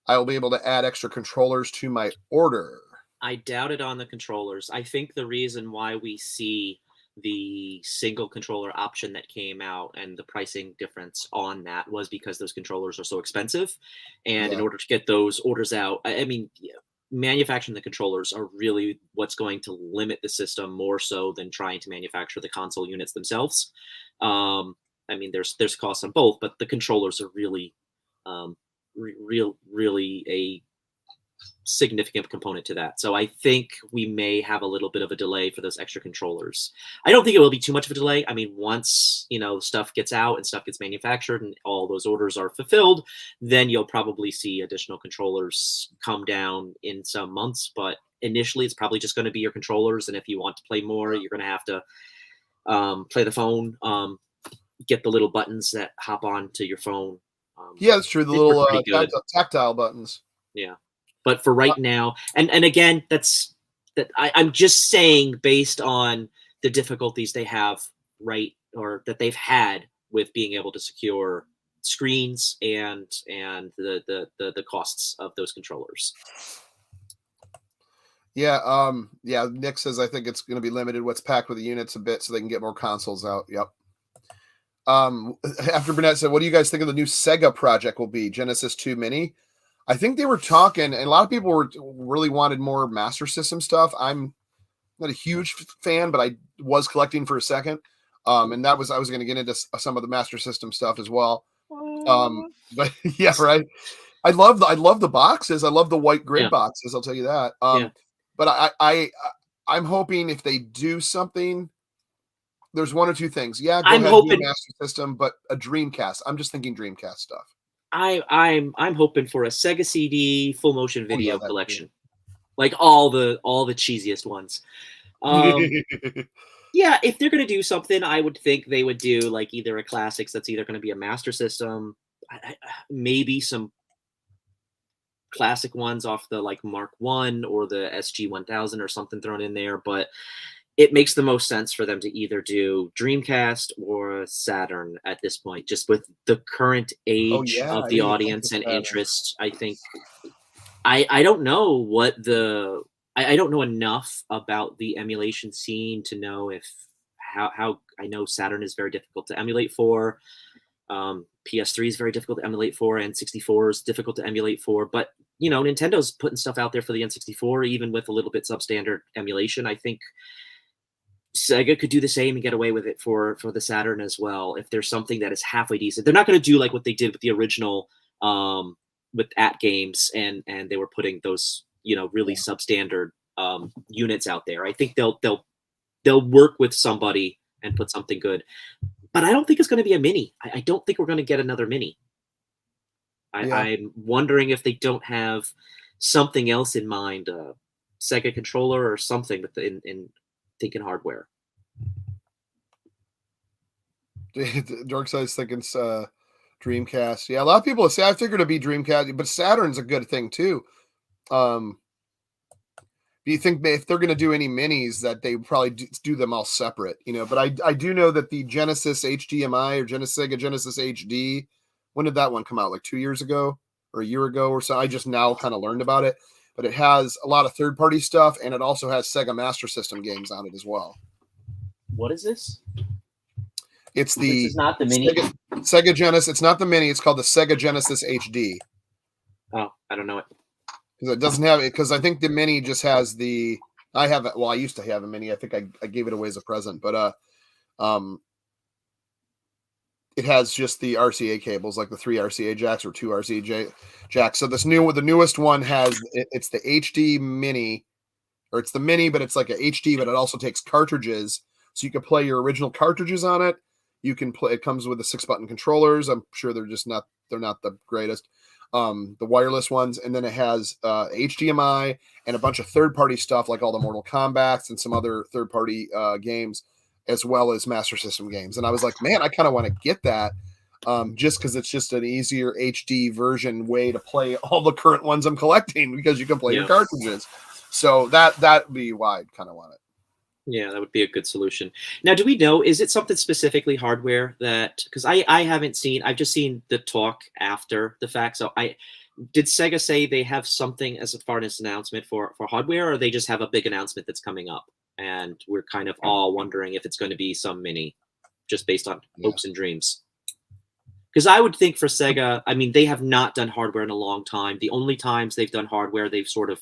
I will be able to add extra controllers to my order? I doubt it on the controllers. I think the reason why we see the single controller option that came out and the pricing difference on that was because those controllers are so expensive. And in order to get those orders out, manufacturing the controllers are really what's going to limit the system more so than trying to manufacture the console units themselves. There's costs on both, but the controllers are really, really a significant component to that. So I think we may have a little bit of a delay for those extra controllers. I don't think it will be too much of a delay. Once stuff gets out and stuff gets manufactured and all those orders are fulfilled, then you'll probably see additional controllers come down in some months. But initially, it's probably just going to be your controllers. And if you want to play more, you're going to have to play the phone, get the little buttons that hop on to your phone. Yeah, that's true. The little tactile buttons. Yeah. But for right now, and again, I'm just saying based on the difficulties they have, or that they've had with being able to secure screens and the costs of those controllers. Yeah, Nick says I think it's going to be limited what's packed with the units a bit so they can get more consoles out. Yep. After Burnett said, what do you guys think of the new Sega project will be? Genesis 2 Mini? I think they were talking, and a lot of people were really wanted more Master System stuff. I'm not a huge fan, but I was collecting for a second. And I was going to get into some of the Master System stuff as well. But yeah, right. I love the boxes. I love the white grid boxes. I'll tell you that. But I'm hoping if they do something, there's one or two things. Yeah, go ahead, do a Master System, but a Dreamcast. I'm just thinking Dreamcast stuff. I'm hoping for a Sega CD full motion video collection, like all the cheesiest ones. Yeah, if they're gonna do something, I would think they would do like either a classics that's either going to be a Master System, maybe some classic ones off the like Mark 1 or the SG 1000 or something thrown in there, but it makes the most sense for them to either do Dreamcast or Saturn at this point, just with the current age of the audience and interest. I think I don't know what I don't know enough about the emulation scene to know if how I know Saturn is very difficult to emulate for. PS3 is very difficult to emulate for, and 64 is difficult to emulate for. But you know, Nintendo's putting stuff out there for the N64, even with a little bit substandard emulation. I think Sega could do the same and get away with it for the Saturn as well. If there's something that is halfway decent, they're not going to do like what they did with the original with At Games, and they were putting those really substandard units out there. I think they'll work with somebody and put something good. But I don't think it's going to be a mini. I don't think we're going to get another mini. I'm wondering if they don't have something else in mind, a Sega controller or something with in thinking hardware. Dorkside's thinking Dreamcast. Yeah, a lot of people say I figured it'd be Dreamcast, but Saturn's a good thing too. Do you think if they're going to do any minis that they probably do them all separate? But I do know that the Genesis HDMI or Sega Genesis HD, when did that one come out? Like 2 years ago or a year ago or so? I just now kind of learned about it. But it has a lot of third-party stuff, and it also has Sega Master System games on it as well. What is this? It's This is not the mini. Sega Genesis. It's not the mini. It's called the Sega Genesis HD. Oh, I don't know it. Because it doesn't have it. Because I think the mini just has the. I have it. Well, I used to have a mini. I think I gave it away as a present, but it has just the RCA cables, like the 3 RCA jacks or 2 RCA jacks. So the newest one has it's the HD mini, or it's the mini, but it's like a HD, but it also takes cartridges, so you can play your original cartridges on it. You can play. It comes with the 6-button controllers. I'm sure they're not the greatest, the wireless ones, and then it has HDMI and a bunch of third-party stuff like all the Mortal Kombats and some other third-party games, as well as Master System games. And I was like, man, I kind of want to get that just because it's just an easier HD version way to play all the current ones I'm collecting, because you can play your cartridges. So that'd be why I'd kind of want it. Yeah, that would be a good solution. Now, do we know, is it something specifically hardware that, because I haven't seen, I've just seen the talk after the fact. So did Sega say they have something as far as an announcement for hardware, or they just have a big announcement that's coming up? And we're kind of all wondering if it's going to be some mini, just based on hopes and dreams. Because I would think for Sega, I mean, they have not done hardware in a long time. The only times they've done hardware, they've sort of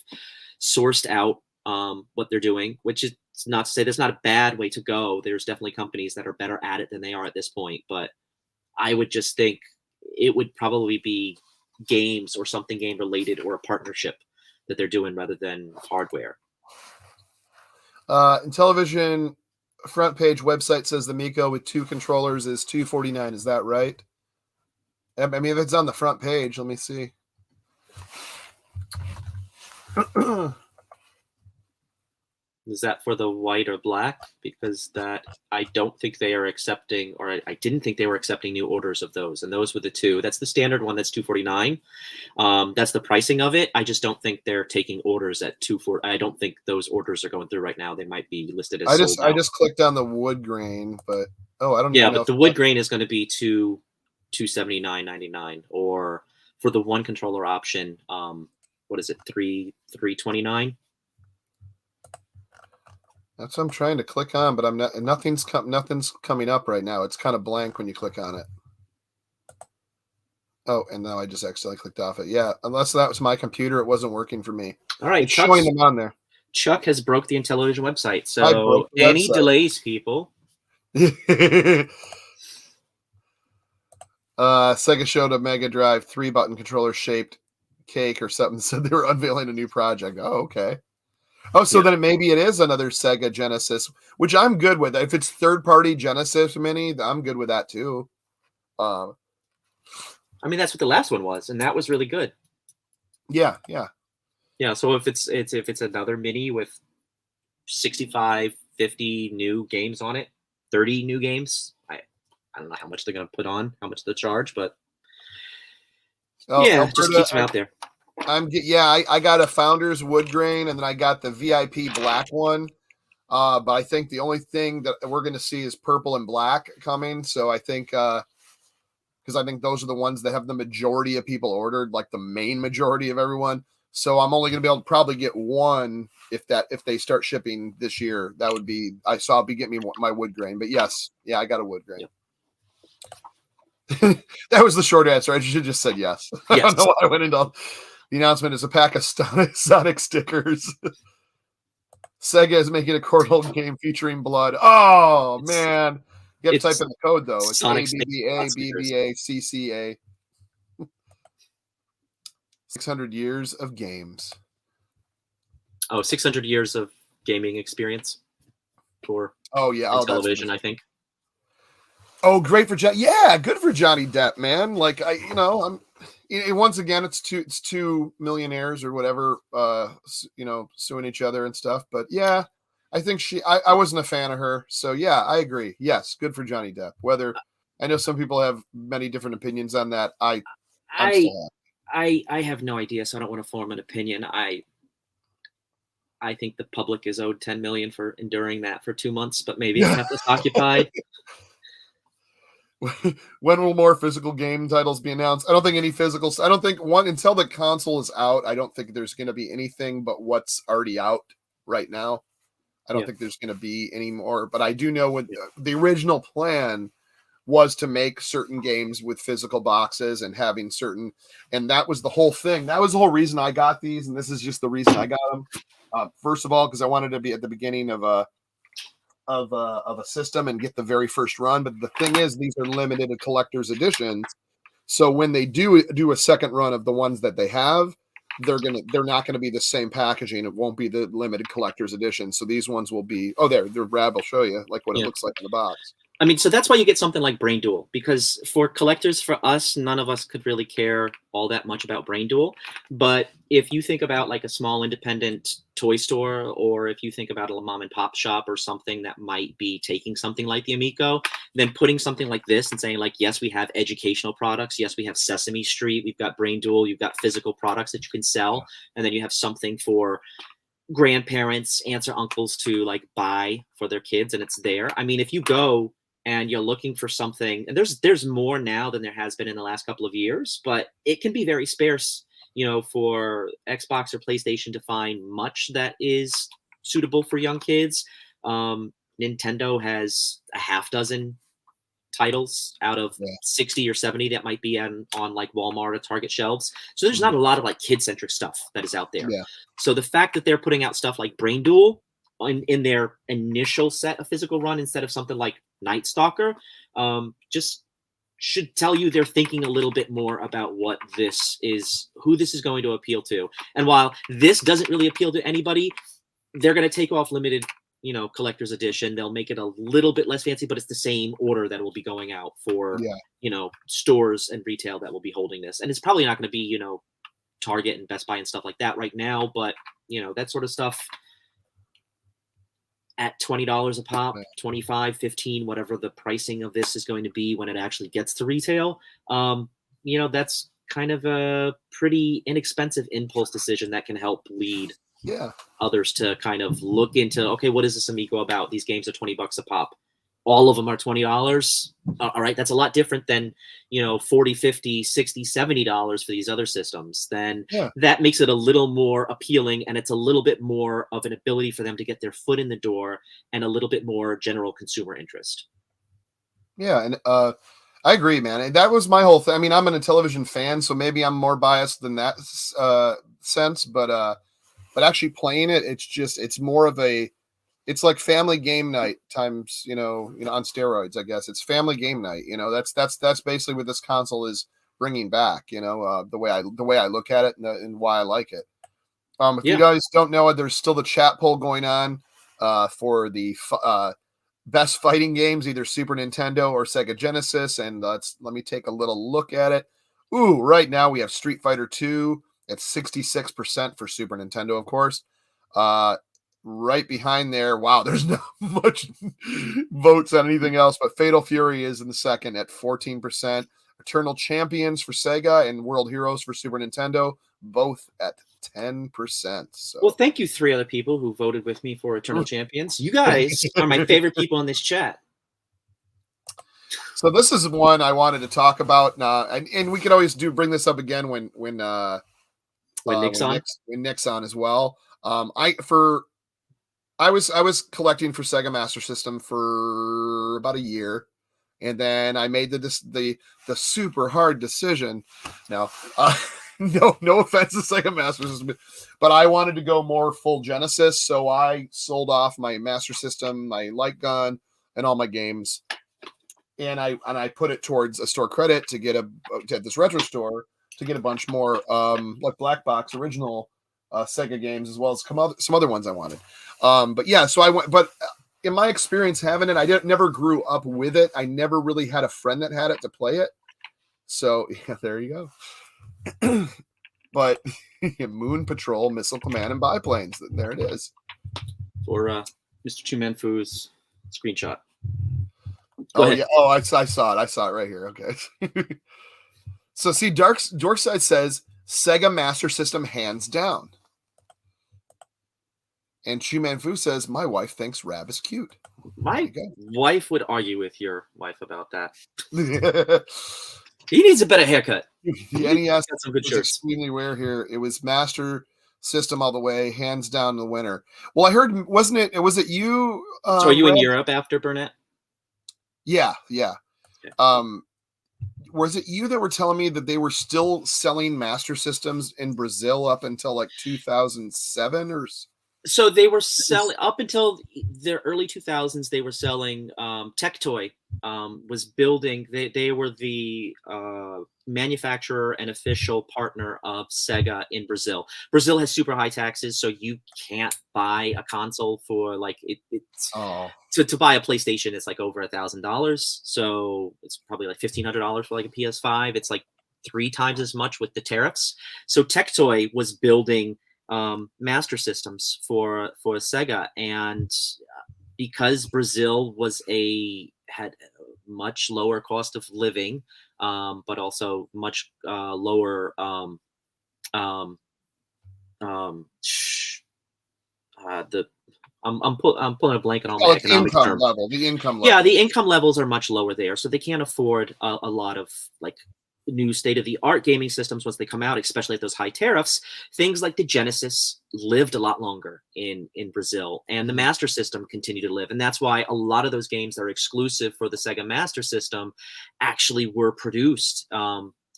sourced out what they're doing, which is not to say that's not a bad way to go. There's definitely companies that are better at it than they are at this point. But I would just think it would probably be games or something game related, or a partnership that they're doing rather than hardware. Intellivision front page website says the Amico with 2 controllers is $249. Is that right? I mean, if it's on the front page, let me see. Is that for the white or black? Because that I don't think they are accepting, or I didn't think they were accepting new orders of those. And those were the 2. That's the standard one. That's $249. That's the pricing of it. I just don't think they're taking orders at $249. I don't think those orders are going through right now. They might be listed as sold out. I just clicked on the wood grain, but I don't. Yeah, but the wood grain is going to be $279.99, or for the one controller option, what is it, $329? That's what I'm trying to click on, but I'm not. Nothing's coming up right now. It's kind of blank when you click on it. Oh, and now I just accidentally clicked off it. Yeah, unless that was my computer, it wasn't working for me. All right, It's showing them on there. Chuck has broke the Intellivision website. I broke So the any website. delays, people. Sega showed a Mega Drive 3-button controller shaped cake or something. Said they were unveiling a new project. Oh, okay. Oh, so then maybe it is another Sega Genesis, which I'm good with. If it's third-party Genesis Mini, I'm good with that too. I mean, that's what the last one was, and that was really good. Yeah. So if it's another mini with 65, 50 new games on it, 30 new games, I don't know how much they're going to put on, how much they charge, but Alberta, just keeps them out there. I got a Founders wood grain, and then I got the VIP black one. But I think the only thing that we're going to see is purple and black coming. So I think because I think those are the ones that have the majority of people ordered, like the main majority of everyone. So I'm only going to be able to probably get one if they start shipping this year. That would be I'll be getting me my wood grain. But yes, I got a wood grain. Yep. That was the short answer. I should have just said yes. I don't know why I went into the announcement. Is a pack of Sonic stickers. Sega is making a cornhole game featuring blood. Oh man. You have to type in the code, though. It's ABBABBACCA. 600 years of games. Oh, 600 years of gaming experience for television, I think. Oh, great for Johnny. Yeah, good for Johnny Depp, man. Like, once again, it's two millionaires or whatever, suing each other and stuff. But yeah, I think I wasn't a fan of her. So yeah, I agree. Yes, good for Johnny Depp. Whether I know some people have many different opinions on that. I have no idea, so I don't want to form an opinion. I think the public is owed $10 million for enduring that for 2 months, but maybe it kept us occupied. When will more physical game titles be announced? I don't think any physicals. I don't think until the console is out. I don't think there's going to be anything but what's already out right now. I don't think there's going to be any more. But I do know when the original plan was to make certain games with physical boxes and having certain, and that was the whole thing. That was the whole reason I got these, and this is just the reason I got them. First of all, because I wanted to be at the beginning of a system and get the very first run. But the thing is, these are limited collector's editions. So when they do a second run of the ones that they have, they're not gonna be the same packaging. It won't be the limited collector's edition. So these ones will be. Oh, the Rab will show you like what it looks like in the box. I mean, so that's why you get something like Brain Duel, because for collectors, for us, none of us could really care all that much about Brain Duel. But if you think about like a small independent toy store, or if you think about a mom and pop shop or something that might be taking something like the Amico, then putting something like this and saying like, yes, we have educational products. Yes, we have Sesame Street. We've got Brain Duel. You've got physical products that you can sell. And then you have something for grandparents, aunts or uncles to like buy for their kids, and it's there. I mean, if you go and you're looking for something, and there's more now than there has been in the last couple of years, but it can be very sparse, for Xbox or PlayStation to find much that is suitable for young kids. Nintendo has a half dozen titles out of 60 or 70 that might be on like Walmart or Target shelves. So there's not a lot of like kid-centric stuff that is out there. Yeah. So the fact that they're putting out stuff like Brain Duel in their initial set of physical run instead of something like Night Stalker, just should tell you they're thinking a little bit more about who this is going to appeal to. And while this doesn't really appeal to anybody, they're going to take off limited, collector's edition. They'll make it a little bit less fancy, but it's the same order that will be going out for, stores and retail that will be holding this. And it's probably not going to be, Target and Best Buy and stuff like that right now, but, that sort of stuff at $20 a pop, 25, 15, whatever the pricing of this is going to be when it actually gets to retail. That's kind of a pretty inexpensive impulse decision that can help lead others to kind of look into, okay, what is this Amico about? These games are $20 a pop. all of them are $20. All right, that's a lot different than, $40, $50, $60, $70 for these other systems. Then that makes it a little more appealing, and it's a little bit more of an ability for them to get their foot in the door and a little bit more general consumer interest. Yeah, and I agree, man. And that was my whole thing. I mean, I'm an Intellivision fan, so maybe I'm more biased than that sense, but actually playing it, it's more of it's like family game night times, on steroids, I guess. It's family game night. That's basically what this console is bringing back, the way I look at it and why I like it. If you guys don't know it, there's still the chat poll going on for the best fighting games, either Super Nintendo or Sega Genesis. And let me take a little look at it. Ooh, right now we have Street Fighter 2 at 66% for Super Nintendo, of course. Right behind there, wow, there's not much votes on anything else, but Fatal Fury is in the second at 14%. Eternal Champions for Sega and World Heroes for Super Nintendo, both at 10%. So. Well, thank you, 3 other people who voted with me for Eternal Champions. You guys are my favorite people in this chat. So this is one I wanted to talk about, and we could always bring this up again when Nick's on as well. I was collecting for Sega Master System for about a year, and then I made the super hard decision. Now, no offense to Sega Master System, but I wanted to go more full Genesis, so I sold off my Master System, my light gun, and all my games, and I put it towards a store credit to get at this retro store to get a bunch more like black box original Sega games, as well as some other ones I wanted. But yeah, so I went, but in my experience having it, never grew up with it. I never really had a friend that had it to play it. So yeah, there you go. But Moon Patrol, Missile Command, and Biplanes. There it is. For Mr. Two Man Foo's screenshot. Go ahead. Yeah. Oh, I saw it. I saw it right here. Okay. So see, Dorkside says Sega Master System hands down. And Chu Man Fu says, my wife thinks Rab is cute. My wife would argue with your wife about that. He needs a better haircut. The NES got some good shirts. Extremely rare here. It was Master System all the way, hands down the winner. Well, I heard, was it you? So are you in Europe after Burnett? Yeah. Okay. Was it you that were telling me that they were still selling Master Systems in Brazil up until like 2007 or? So they were selling up until the early 2000s. They were selling Tectoy was building. They were the manufacturer and official partner of Sega in Brazil. Brazil has super high taxes, so you can't buy a console for like to buy a PlayStation. It's like over $1,000. So it's probably like $1,500 for like a PS5. It's like 3 times as much with the tariffs. So Tectoy was building Master Systems for Sega, and because Brazil had much lower cost of living, but also much lower I'm pulling a blank on all my economic income level. The income level. Yeah, the income levels are much lower there, so they can't afford a lot of like new state-of-the-art gaming systems once they come out, especially at those high tariffs. Things like the Genesis lived a lot longer in Brazil, and the Master System continued to live. And that's why a lot of those games that are exclusive for the Sega Master System actually were produced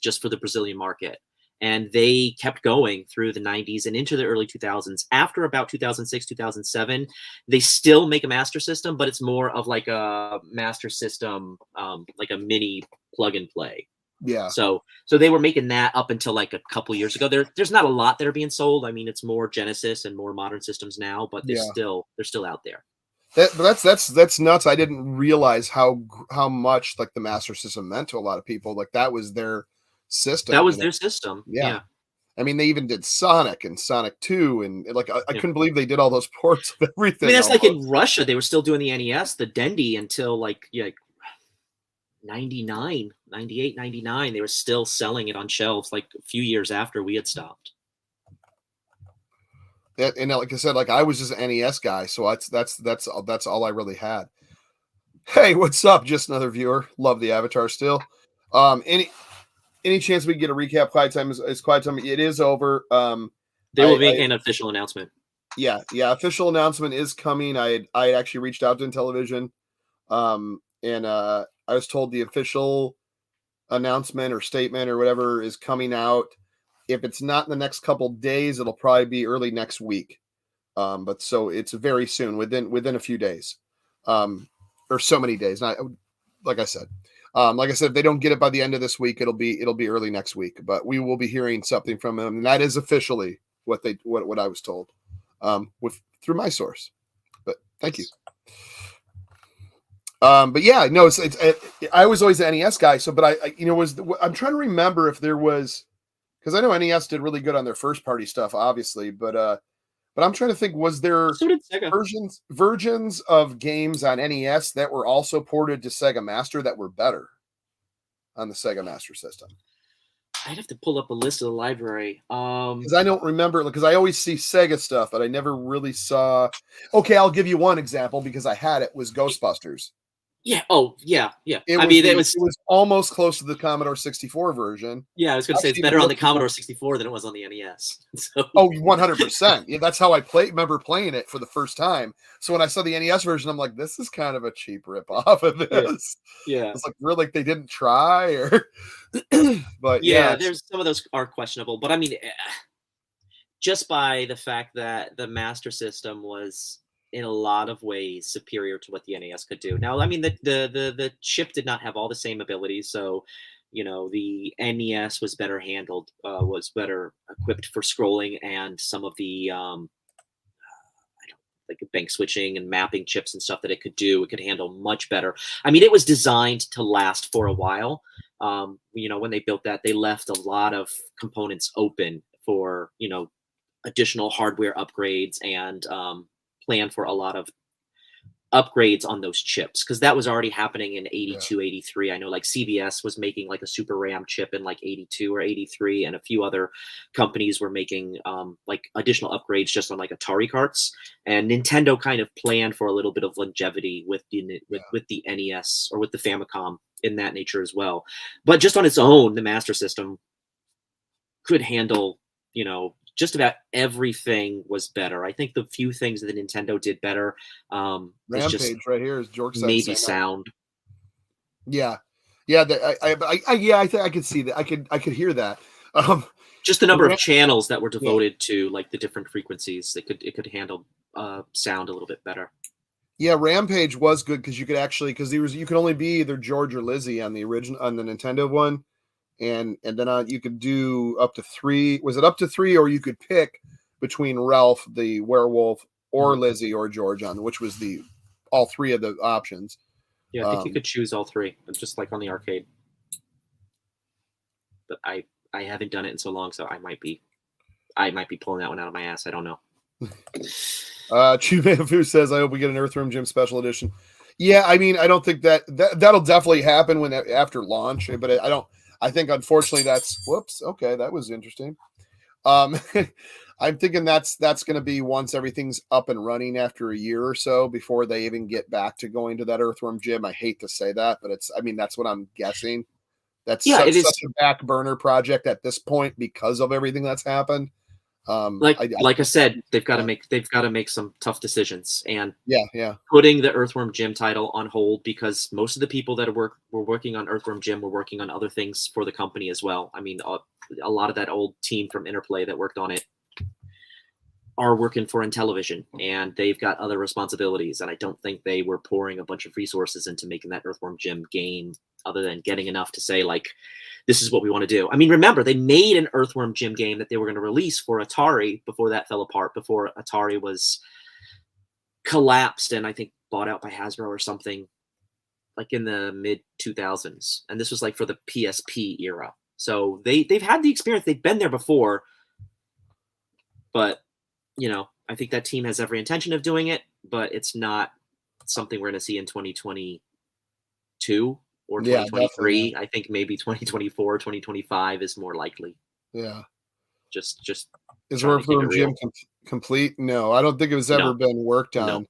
just for the Brazilian market. And they kept going through the 90s and into the early 2000s. After about 2006, 2007, they still make a Master System, but it's more of like a Master System, like a mini plug and play. Yeah. So they were making that up until like a couple years ago. There's not a lot that are being sold. I mean, it's more Genesis and more modern systems now, but they're still out there. That's nuts. I didn't realize how much like the Master System meant to a lot of people. Like that was their system. That was their system. Yeah. I mean, they even did Sonic and Sonic 2, and like I couldn't believe they did all those ports of everything. I mean, that's like in Russia, they were still doing the NES, the Dendy, until like 99, 98, 99. They were still selling it on shelves like a few years after we had stopped. And like I said, like I was just an NES guy, so that's all I really had. Hey, what's up? Just another viewer. Love the avatar still. Any chance we can get a recap? Quiet time is quiet time. It is over. They will make an official announcement. Yeah. Official announcement is coming. I had actually reached out to Intellivision, and I was told the official announcement or statement or whatever is coming out. If it's not in the next couple days, it'll probably be early next week. But so it's very soon, within a few days, or so many days. Not like I said. If they don't get it by the end of this week, it'll be early next week. But we will be hearing something from them, and that is officially what I was told, with through my source. But thank you. But yeah, no, I was always an NES guy. So, but I'm trying to remember if there was, because I know NES did really good on their first party stuff, obviously, but I'm trying to think, was there So did Sega. versions of games on NES that were also ported to Sega Master that were better on the Sega Master system? I'd have to pull up a list of the library. Because I don't remember, because I always see Sega stuff, but I never really saw. Okay, I'll give you one example because I had it, was Ghostbusters. Yeah. Oh, yeah. It was almost close to the Commodore 64 version. Yeah, I was going to say it's better on the Commodore 64 than it was on the NES. So. Oh, 100%. Yeah, that's how I remember playing it for the first time. So when I saw the NES version, I'm like, this is kind of a cheap ripoff of this. Yeah. It's like, really, like they didn't try, or but yeah, there's some of those are questionable. But I mean, just by the fact that the Master System was in a lot of ways superior to what the NES could do. Now, I mean, the chip did not have all the same abilities, so the NES was better handled, was better equipped for scrolling, and some of the like bank switching and mapping chips and stuff that it could do, it could handle much better. I mean, it was designed to last for a while. When they built that, they left a lot of components open for additional hardware upgrades and plan for a lot of upgrades on those chips, because that was already happening in 82, 83. I know like CBS was making like a super RAM chip in like 82 or 83, and a few other companies were making like additional upgrades just on like Atari carts, and Nintendo kind of planned for a little bit of longevity with the NES or with the Famicom in that nature as well. But just on its own, the Master System could handle just about everything was better. I think the few things that Nintendo did better, Rampage just right here is George maybe sound. Yeah. I think I could see that. I could hear that. Just the number of channels that were devoted to like the different frequencies, it could handle sound a little bit better. Yeah, Rampage was good because you could actually, you could only be either George or Lizzie on the original, on the Nintendo one. And then you could do up to 3. Was it up to 3, or you could pick between Ralph the werewolf or Lizzie or George, on which was all 3 of the options. Yeah, I think you could choose all 3, just like on the arcade. But I haven't done it in so long, so I might be pulling that one out of my ass. I don't know. Chumafu says, "I hope we get an Earthworm Jim special edition." Yeah, I mean, I don't think that'll definitely happen after launch, but I think unfortunately whoops. Okay, that was interesting. I'm thinking that's going to be once everything's up and running after a year or so before they even get back to going to that Earthworm Jim. I hate to say that, but that's what I'm guessing. That's such a back burner project at this point because of everything that's happened. Like I said, they've got to make some tough decisions, and putting the Earthworm Jim title on hold, because most of the people that were working on Earthworm Jim were working on other things for the company as well. I mean, a lot of that old team from Interplay that worked on it are working for Intellivision, and they've got other responsibilities, and I don't think they were pouring a bunch of resources into making that Earthworm Jim game other than getting enough to say, like, this is what we want to do. I mean, remember, they made an Earthworm Jim game that they were going to release for Atari before that fell apart, before Atari was collapsed and I think bought out by Hasbro or something, like in the mid 2000s. And this was like for the PSP era. So they've had the experience. They've been there before. But, I think that team has every intention of doing it, but it's not something we're going to see in 2022 or 2023. Yeah, I think maybe 2024, 2025 is more likely. Yeah. Just is Earthworm Jim complete? No, I don't think it was ever been worked on.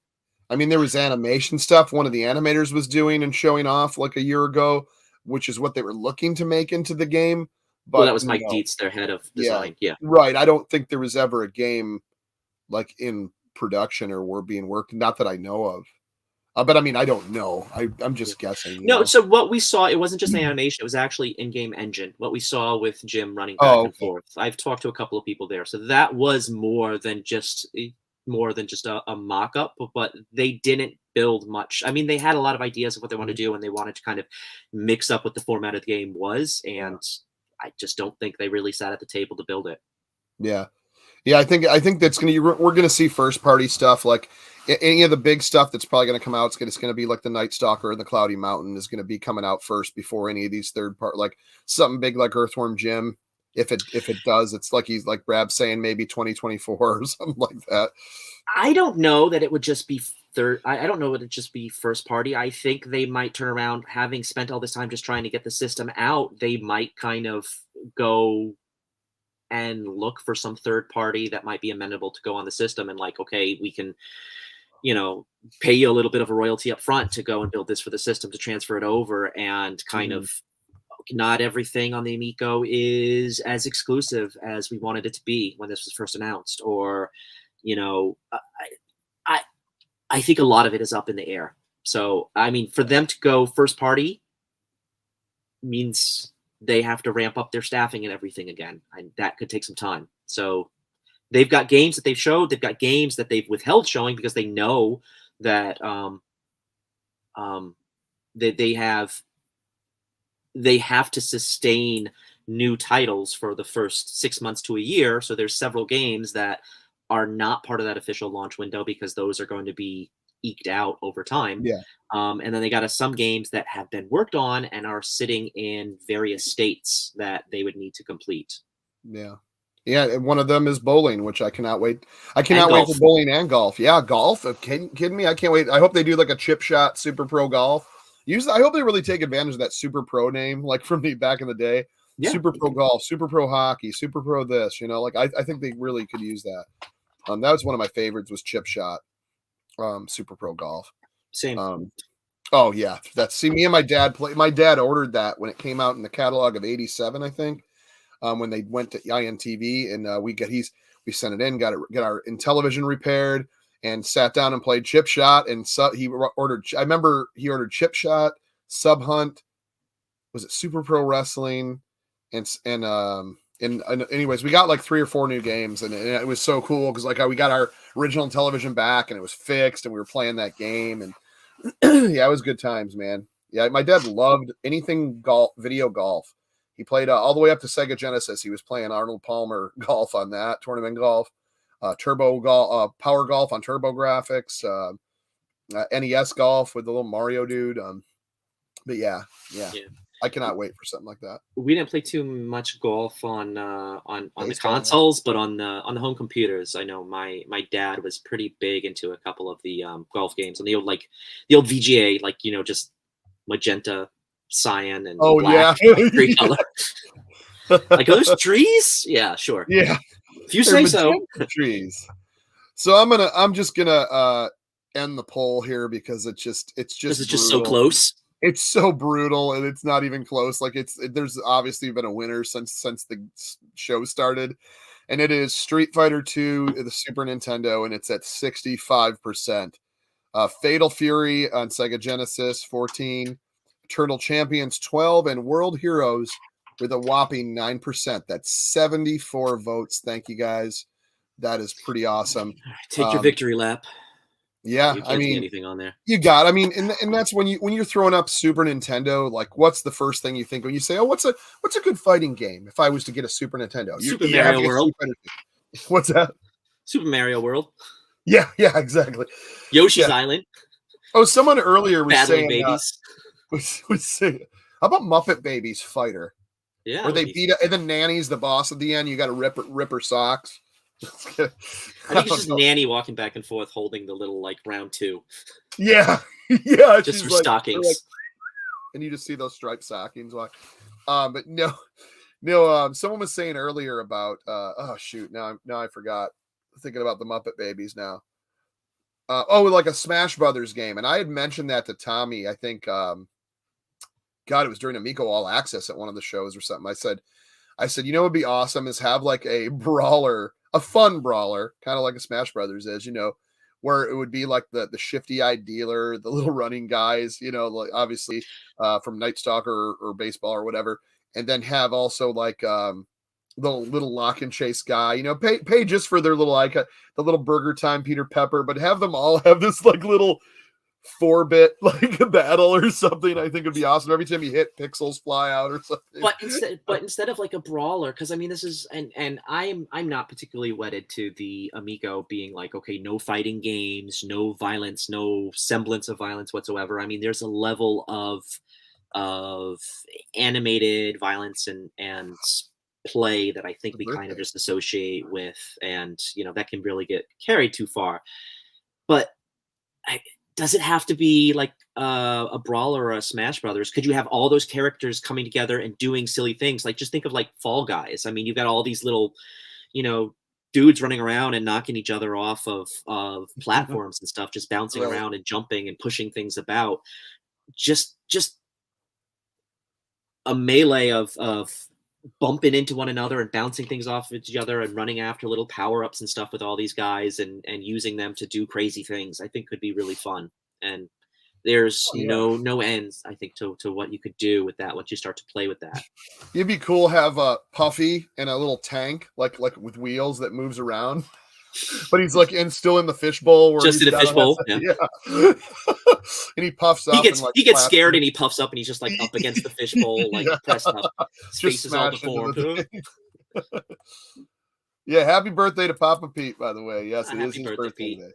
I mean, there was animation stuff one of the animators was doing and showing off like a year ago, which is what they were looking to make into the game. Well, that But was Mike no, Dietz, their head of yeah, design. Yeah. right. I don't think there was ever a game like in production or were being worked. Not that I know of. But I mean, I don't know. I'm just guessing. You No, know? so what we saw, it wasn't just animation, it was actually in-game engine. What we saw with Jim running back Oh, and forth. I've talked to a couple of people there. So that was more than just a mock-up, but they didn't build much. I mean, they had a lot of ideas of what they wanted to do, and they wanted to kind of mix up what the format of the game was, and I just don't think they really sat at the table to build it. yeah. Yeah, I think that's we're gonna see first party stuff like any of the big stuff that's probably gonna come out. It's gonna be like the Night Stalker and the Cloudy Mountain is gonna be coming out first before any of these third part like something big like Earthworm Jim. If it does, it's like he's like Brab's saying maybe 2024 or something like that. I don't know that it would just be third. I don't know that it'd just be first party. I think they might turn around, having spent all this time just trying to get the system out. They might kind of go and look for some third party that might be amenable to go on the system and like, okay, we can, pay you a little bit of a royalty up front to go and build this for the system to transfer it over and kind of not everything on the Amico is as exclusive as we wanted it to be when this was first announced, or, I I think a lot of it is up in the air. So, I mean, for them to go first party means they have to ramp up their staffing and everything again, and that could take some time. So, they've got games that they've showed. They've got games that they've withheld showing because they know that that they have to sustain new titles for the first 6 months to a year. So there's several games that are not part of that official launch window because those are going to be eked out over time. Yeah. And then they got some games that have been worked on and are sitting in various states that they would need to complete. Yeah. Yeah, and one of them is bowling, which I cannot wait. I cannot wait for golf. bowling and golf. Yeah, golf. Kidding me? I can't wait. I hope they do like a chip shot Super Pro Golf. I hope they really take advantage of that Super Pro name, like from the back in the day. Yeah. Super Pro Golf, Super Pro Hockey, Super Pro this. Like I think they really could use that. That was one of my favorites was chip shot, Super Pro Golf. Same. Oh yeah, me and my dad play. My dad ordered that when it came out in the catalog of '87, I think. When they went to INTV and we sent it in, got our Intellivision repaired, and sat down and played Chip Shot. And he ordered. I remember he ordered Chip Shot, Sub Hunt. Was it Super Pro Wrestling? And anyways, we got like 3 or 4 new games, and it was so cool because like we got our original Intellivision back, and it was fixed, and we were playing that game, and yeah, it was good times, man. Yeah, my dad loved anything video golf. He played all the way up to Sega Genesis. He was playing Arnold Palmer golf on that, tournament golf, turbo golf, power golf on Turbo Graphics, NES golf with the little Mario dude. But yeah, I cannot wait for something like that. We didn't play too much golf on the consoles, but on the home computers, I know my dad was pretty big into a couple of the golf games on the old VGA, just magenta, cyan, and black, three color. Like those trees? Yeah, sure. Yeah, if you say so. Trees. So I'm just gonna end the poll here because it's just so close. It's so brutal, and it's not even close. Like there's obviously been a winner since the show started, and it is Street Fighter 2, the Super Nintendo, and it's at 65%. Fatal Fury on Sega Genesis 14, Eternal Champions 12, and World Heroes with a whopping 9%. That's 74 votes. Thank you guys. That is pretty awesome. Take your victory lap. Yeah, I mean, anything on there. You got. I mean, and that's when you're throwing up Super Nintendo. Like, what's the first thing you think when you say, "Oh, what's a good fighting game?" If I was to get a Super Nintendo, Super Mario World. What's that? Super Mario World. Yeah, exactly. Yoshi's Island. Oh, someone earlier was Battling saying, babies. Was saying, how about Muppet Babies Fighter? Yeah, where they beat and then Nanny's the boss at the end. You got to rip her socks. I think it's just Nanny walking back and forth holding the little round 2. Yeah. Just for stockings. And you just see those striped stockings. But no. Someone was saying earlier about oh shoot, now I forgot. Thinking about the Muppet Babies now. like a Smash Brothers game. And I had mentioned that to Tommy, I think, God, it was during Amico All Access at one of the shows or something. I said, you know, what'd be awesome is have like a brawler, a fun brawler, kind of like a Smash Brothers is, you know, where it would be like the shifty-eyed dealer, the little running guys, you know, like obviously from Night Stalker or baseball or whatever, and then have also like the little lock and chase guy, you know, pay just for their little icon, the little Burger Time Peter Pepper, but have them all have this like little 4-bit like a battle or something. I think it'd be awesome. Every time you hit, pixels fly out or something. But instead of like a brawler, because I mean this is and I'm not particularly wedded to the Amico being like, okay, no fighting games, no violence, no semblance of violence whatsoever. I mean, there's a level of animated violence and play that I think we kind of just associate with, and you know that can really get carried too far. But does it have to be like a brawler or a Smash Brothers? Could you have all those characters coming together and doing silly things? Like just think of like Fall Guys. I mean, you've got all these little, you know, dudes running around and knocking each other off of platforms and stuff, just bouncing around and jumping and pushing things about. Just a melee of bumping into one another and bouncing things off each other and running after little power-ups and stuff with all these guys and using them to do crazy things, I think could be really fun. And there's no ends, I think, to what you could do with that once you start to play with that. It'd be cool to have a Puffy and a little tank like with wheels that moves around. But he's like still in the fishbowl. Just in a fishbowl, yeah. And he puffs up. He gets scared and he puffs up and he's just like up against the fishbowl, like pressed up. His face is all deformed. Yeah, happy birthday to Papa Pete, by the way. Yes, it is his birthday today.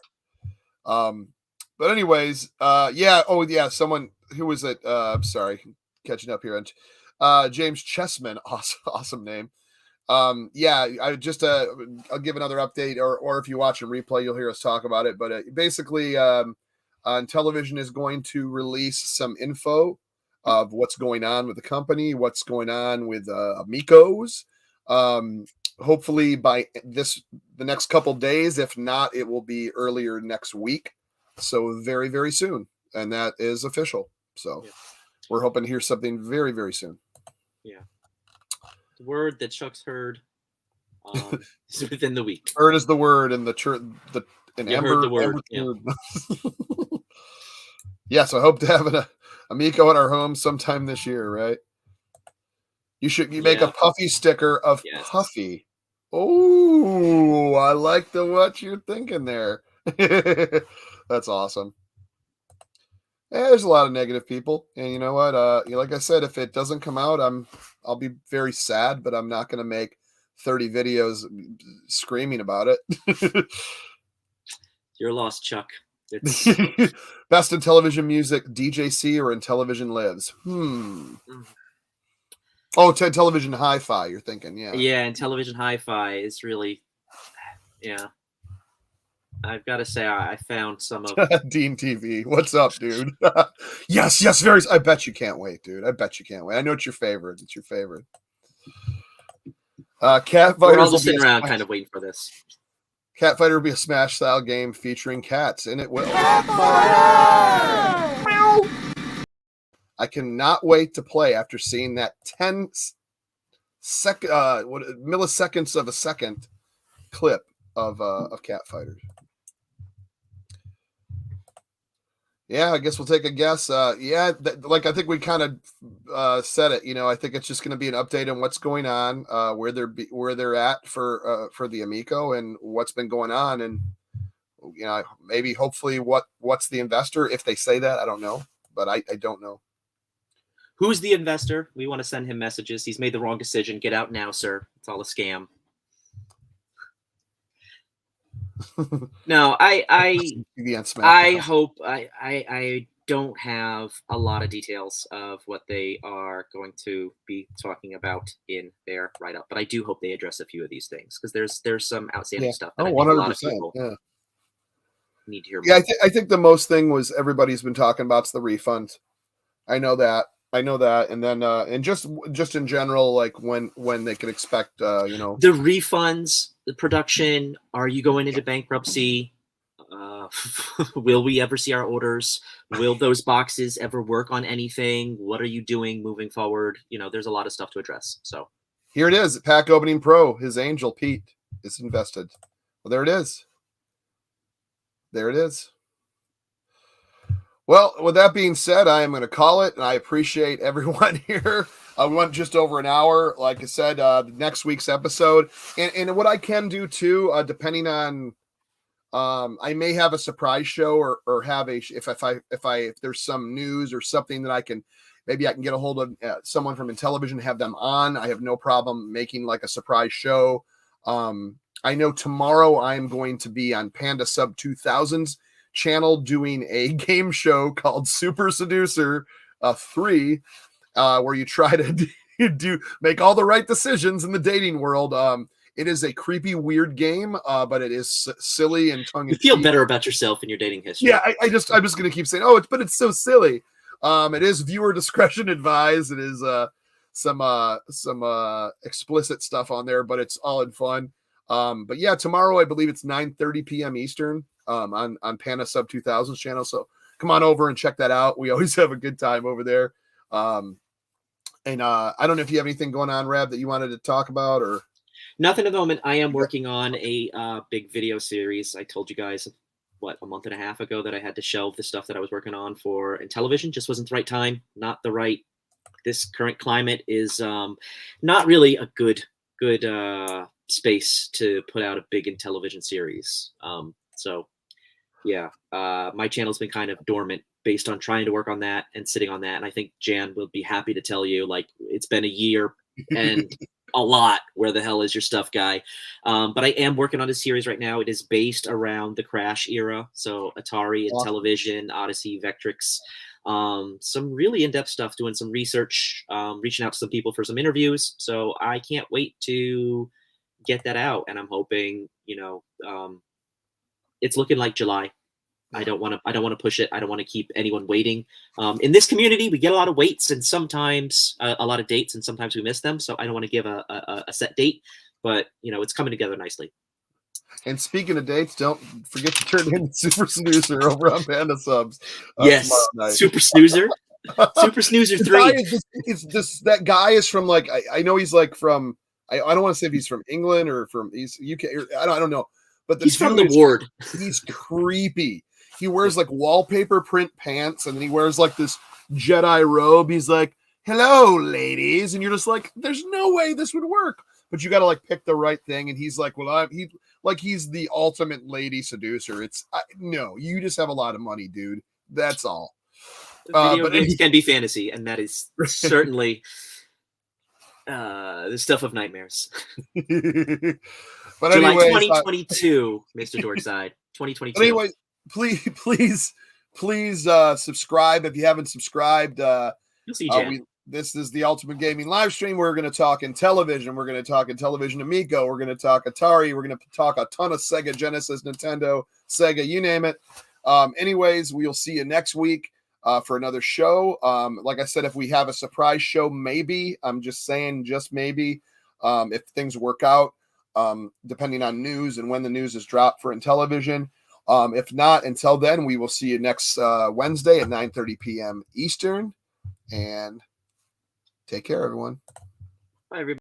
But anyways, yeah. Oh yeah, someone who was it? I'm sorry, catching up here. James Chessman, awesome name. Yeah, I just I'll give another update, or if you watch a replay, you'll hear us talk about it. But basically, Intellivision is going to release some info of what's going on with the company, what's going on with Amicos. Hopefully by the next couple days. If not, it will be earlier next week. So very, very soon, and that is official. So we're hoping to hear something very, very soon. Yeah. The word that Chuck's heard is within the week. Heard is the word, and heard the word. Yeah. Yes, I hope to have an Amico in our home sometime this year, right? You make a Puffy sticker of Puffy. Oh, I like what you're thinking there. That's awesome. Yeah, there's a lot of negative people, and you know what? Like I said, if it doesn't come out, I'll be very sad, but I'm not going to make 30 videos screaming about it. You're lost, Chuck. Best in television music, DJC or Intellivision Lives? Oh, Intellivision Hi-Fi, you're thinking, yeah. Yeah, Intellivision Hi-Fi is really, yeah. I've got to say, I found some of Dean TV. What's up, dude? Yes, very. I bet you can't wait, dude. I bet you can't wait. I know it's your favorite. It's your favorite. Cat Fighters. We're all just sitting around, kind of waiting for this. Cat Fighter will be a Smash style game featuring cats, and it will. I cannot wait to play after seeing that 10 milliseconds of a second clip of Cat Fighters. Yeah, I guess we'll take a guess. Like I think we kind of said it. You know, I think it's just going to be an update on what's going on, where they're at for the Amico and what's been going on, and you know, maybe hopefully what's the investor, if they say that. I don't know, but I don't know. Who's the investor? We want to send him messages. He's made the wrong decision. Get out now, sir. It's all a scam. No, I hope I don't have a lot of details of what they are going to be talking about in their write-up, but I do hope they address a few of these things because there's some outstanding stuff that I think 100%, a lot of people need to hear more. Yeah, I think the most thing was everybody's been talking about is the refund. I know that, and then and just in general, like when they can expect the refunds, the production. Are you going into bankruptcy? will we ever see our orders? Will those boxes ever work on anything? What are you doing moving forward? There's a lot of stuff to address. So here it is. Pack Opening Pro. His angel, Pete, is invested. Well, there it is. There it is. Well, with that being said, I am going to call it, and I appreciate everyone here. We went just over an hour, like I said, next week's episode. And what I can do too, depending on, I may have a surprise show or have if there's some news or something that I can get a hold of someone from Intellivision, have them on. I have no problem making like a surprise show. I know tomorrow I'm going to be on Panda Sub 2000's channel doing a game show called Super Seducer 3, where you try to make all the right decisions in the dating world. It is a creepy, weird game, but it is silly and tongue-in-cheek. You feel better about yourself in your dating history. Yeah, I'm just going to keep saying, but it's so silly. It is viewer discretion advised. It is some explicit stuff on there, but it's all in fun. But yeah, tomorrow I believe it's 9:30 p.m. Eastern on Panda Sub 2000's channel. So come on over and check that out. We always have a good time over there. And I don't know if you have anything going on, Rab, that you wanted to talk about or. Nothing at the moment. I am working on a big video series. I told you guys, a month and a half ago that I had to shelve the stuff that I was working on for Intellivision. Just wasn't the right time. This current climate is not really a good space to put out a big Intellivision series. So yeah, my channel's been kind of dormant based on trying to work on that and sitting on that. And I think Jan will be happy to tell you, like, it's been a year and a lot. Where the hell is your stuff, guy? But I am working on a series right now. It is based around the Crash era. So Atari, Intellivision, Odyssey, Vectrix, some really in-depth stuff, doing some research, reaching out to some people for some interviews. So I can't wait to get that out. And I'm hoping, it's looking like July. I don't want to push it. I don't want to keep anyone waiting. In this community, we get a lot of waits and sometimes a lot of dates, and sometimes we miss them. So I don't want to give a set date, but it's coming together nicely. And speaking of dates, don't forget to turn in Super Snoozer over on Panda Subs. Yes, Super Snoozer. Super Snoozer 3. That guy is from, like, I know he's like from, I don't want to say if he's from England or from UK. I don't know. But he's from the ward. He's creepy. He wears like wallpaper print pants, and then he wears like this Jedi robe. He's like, "Hello, ladies," and you're just like, "There's no way this would work." But you got to like pick the right thing. And he's like, "Well, he's the ultimate lady seducer." No, you just have a lot of money, dude. That's all. Video games can be fantasy, and that is certainly the stuff of nightmares. But July anyways, 2022, Mr. Dorkside, 2022. But anyway, please subscribe if you haven't subscribed. You'll see, Jan. This is the Ultimate Gaming live stream. We're going to talk Intellivision. We're going to talk Intellivision Amico. We're going to talk Atari. We're going to talk a ton of Sega Genesis, Nintendo, Sega, you name it. Anyways, we'll see you next week for another show. Like I said, if we have a surprise show, maybe. I'm just saying, just maybe, if things work out, depending on news and when the news is dropped for Intellivision. If not, until then, we will see you next Wednesday at 9:30 p.m. Eastern. And take care, everyone. Bye, everybody.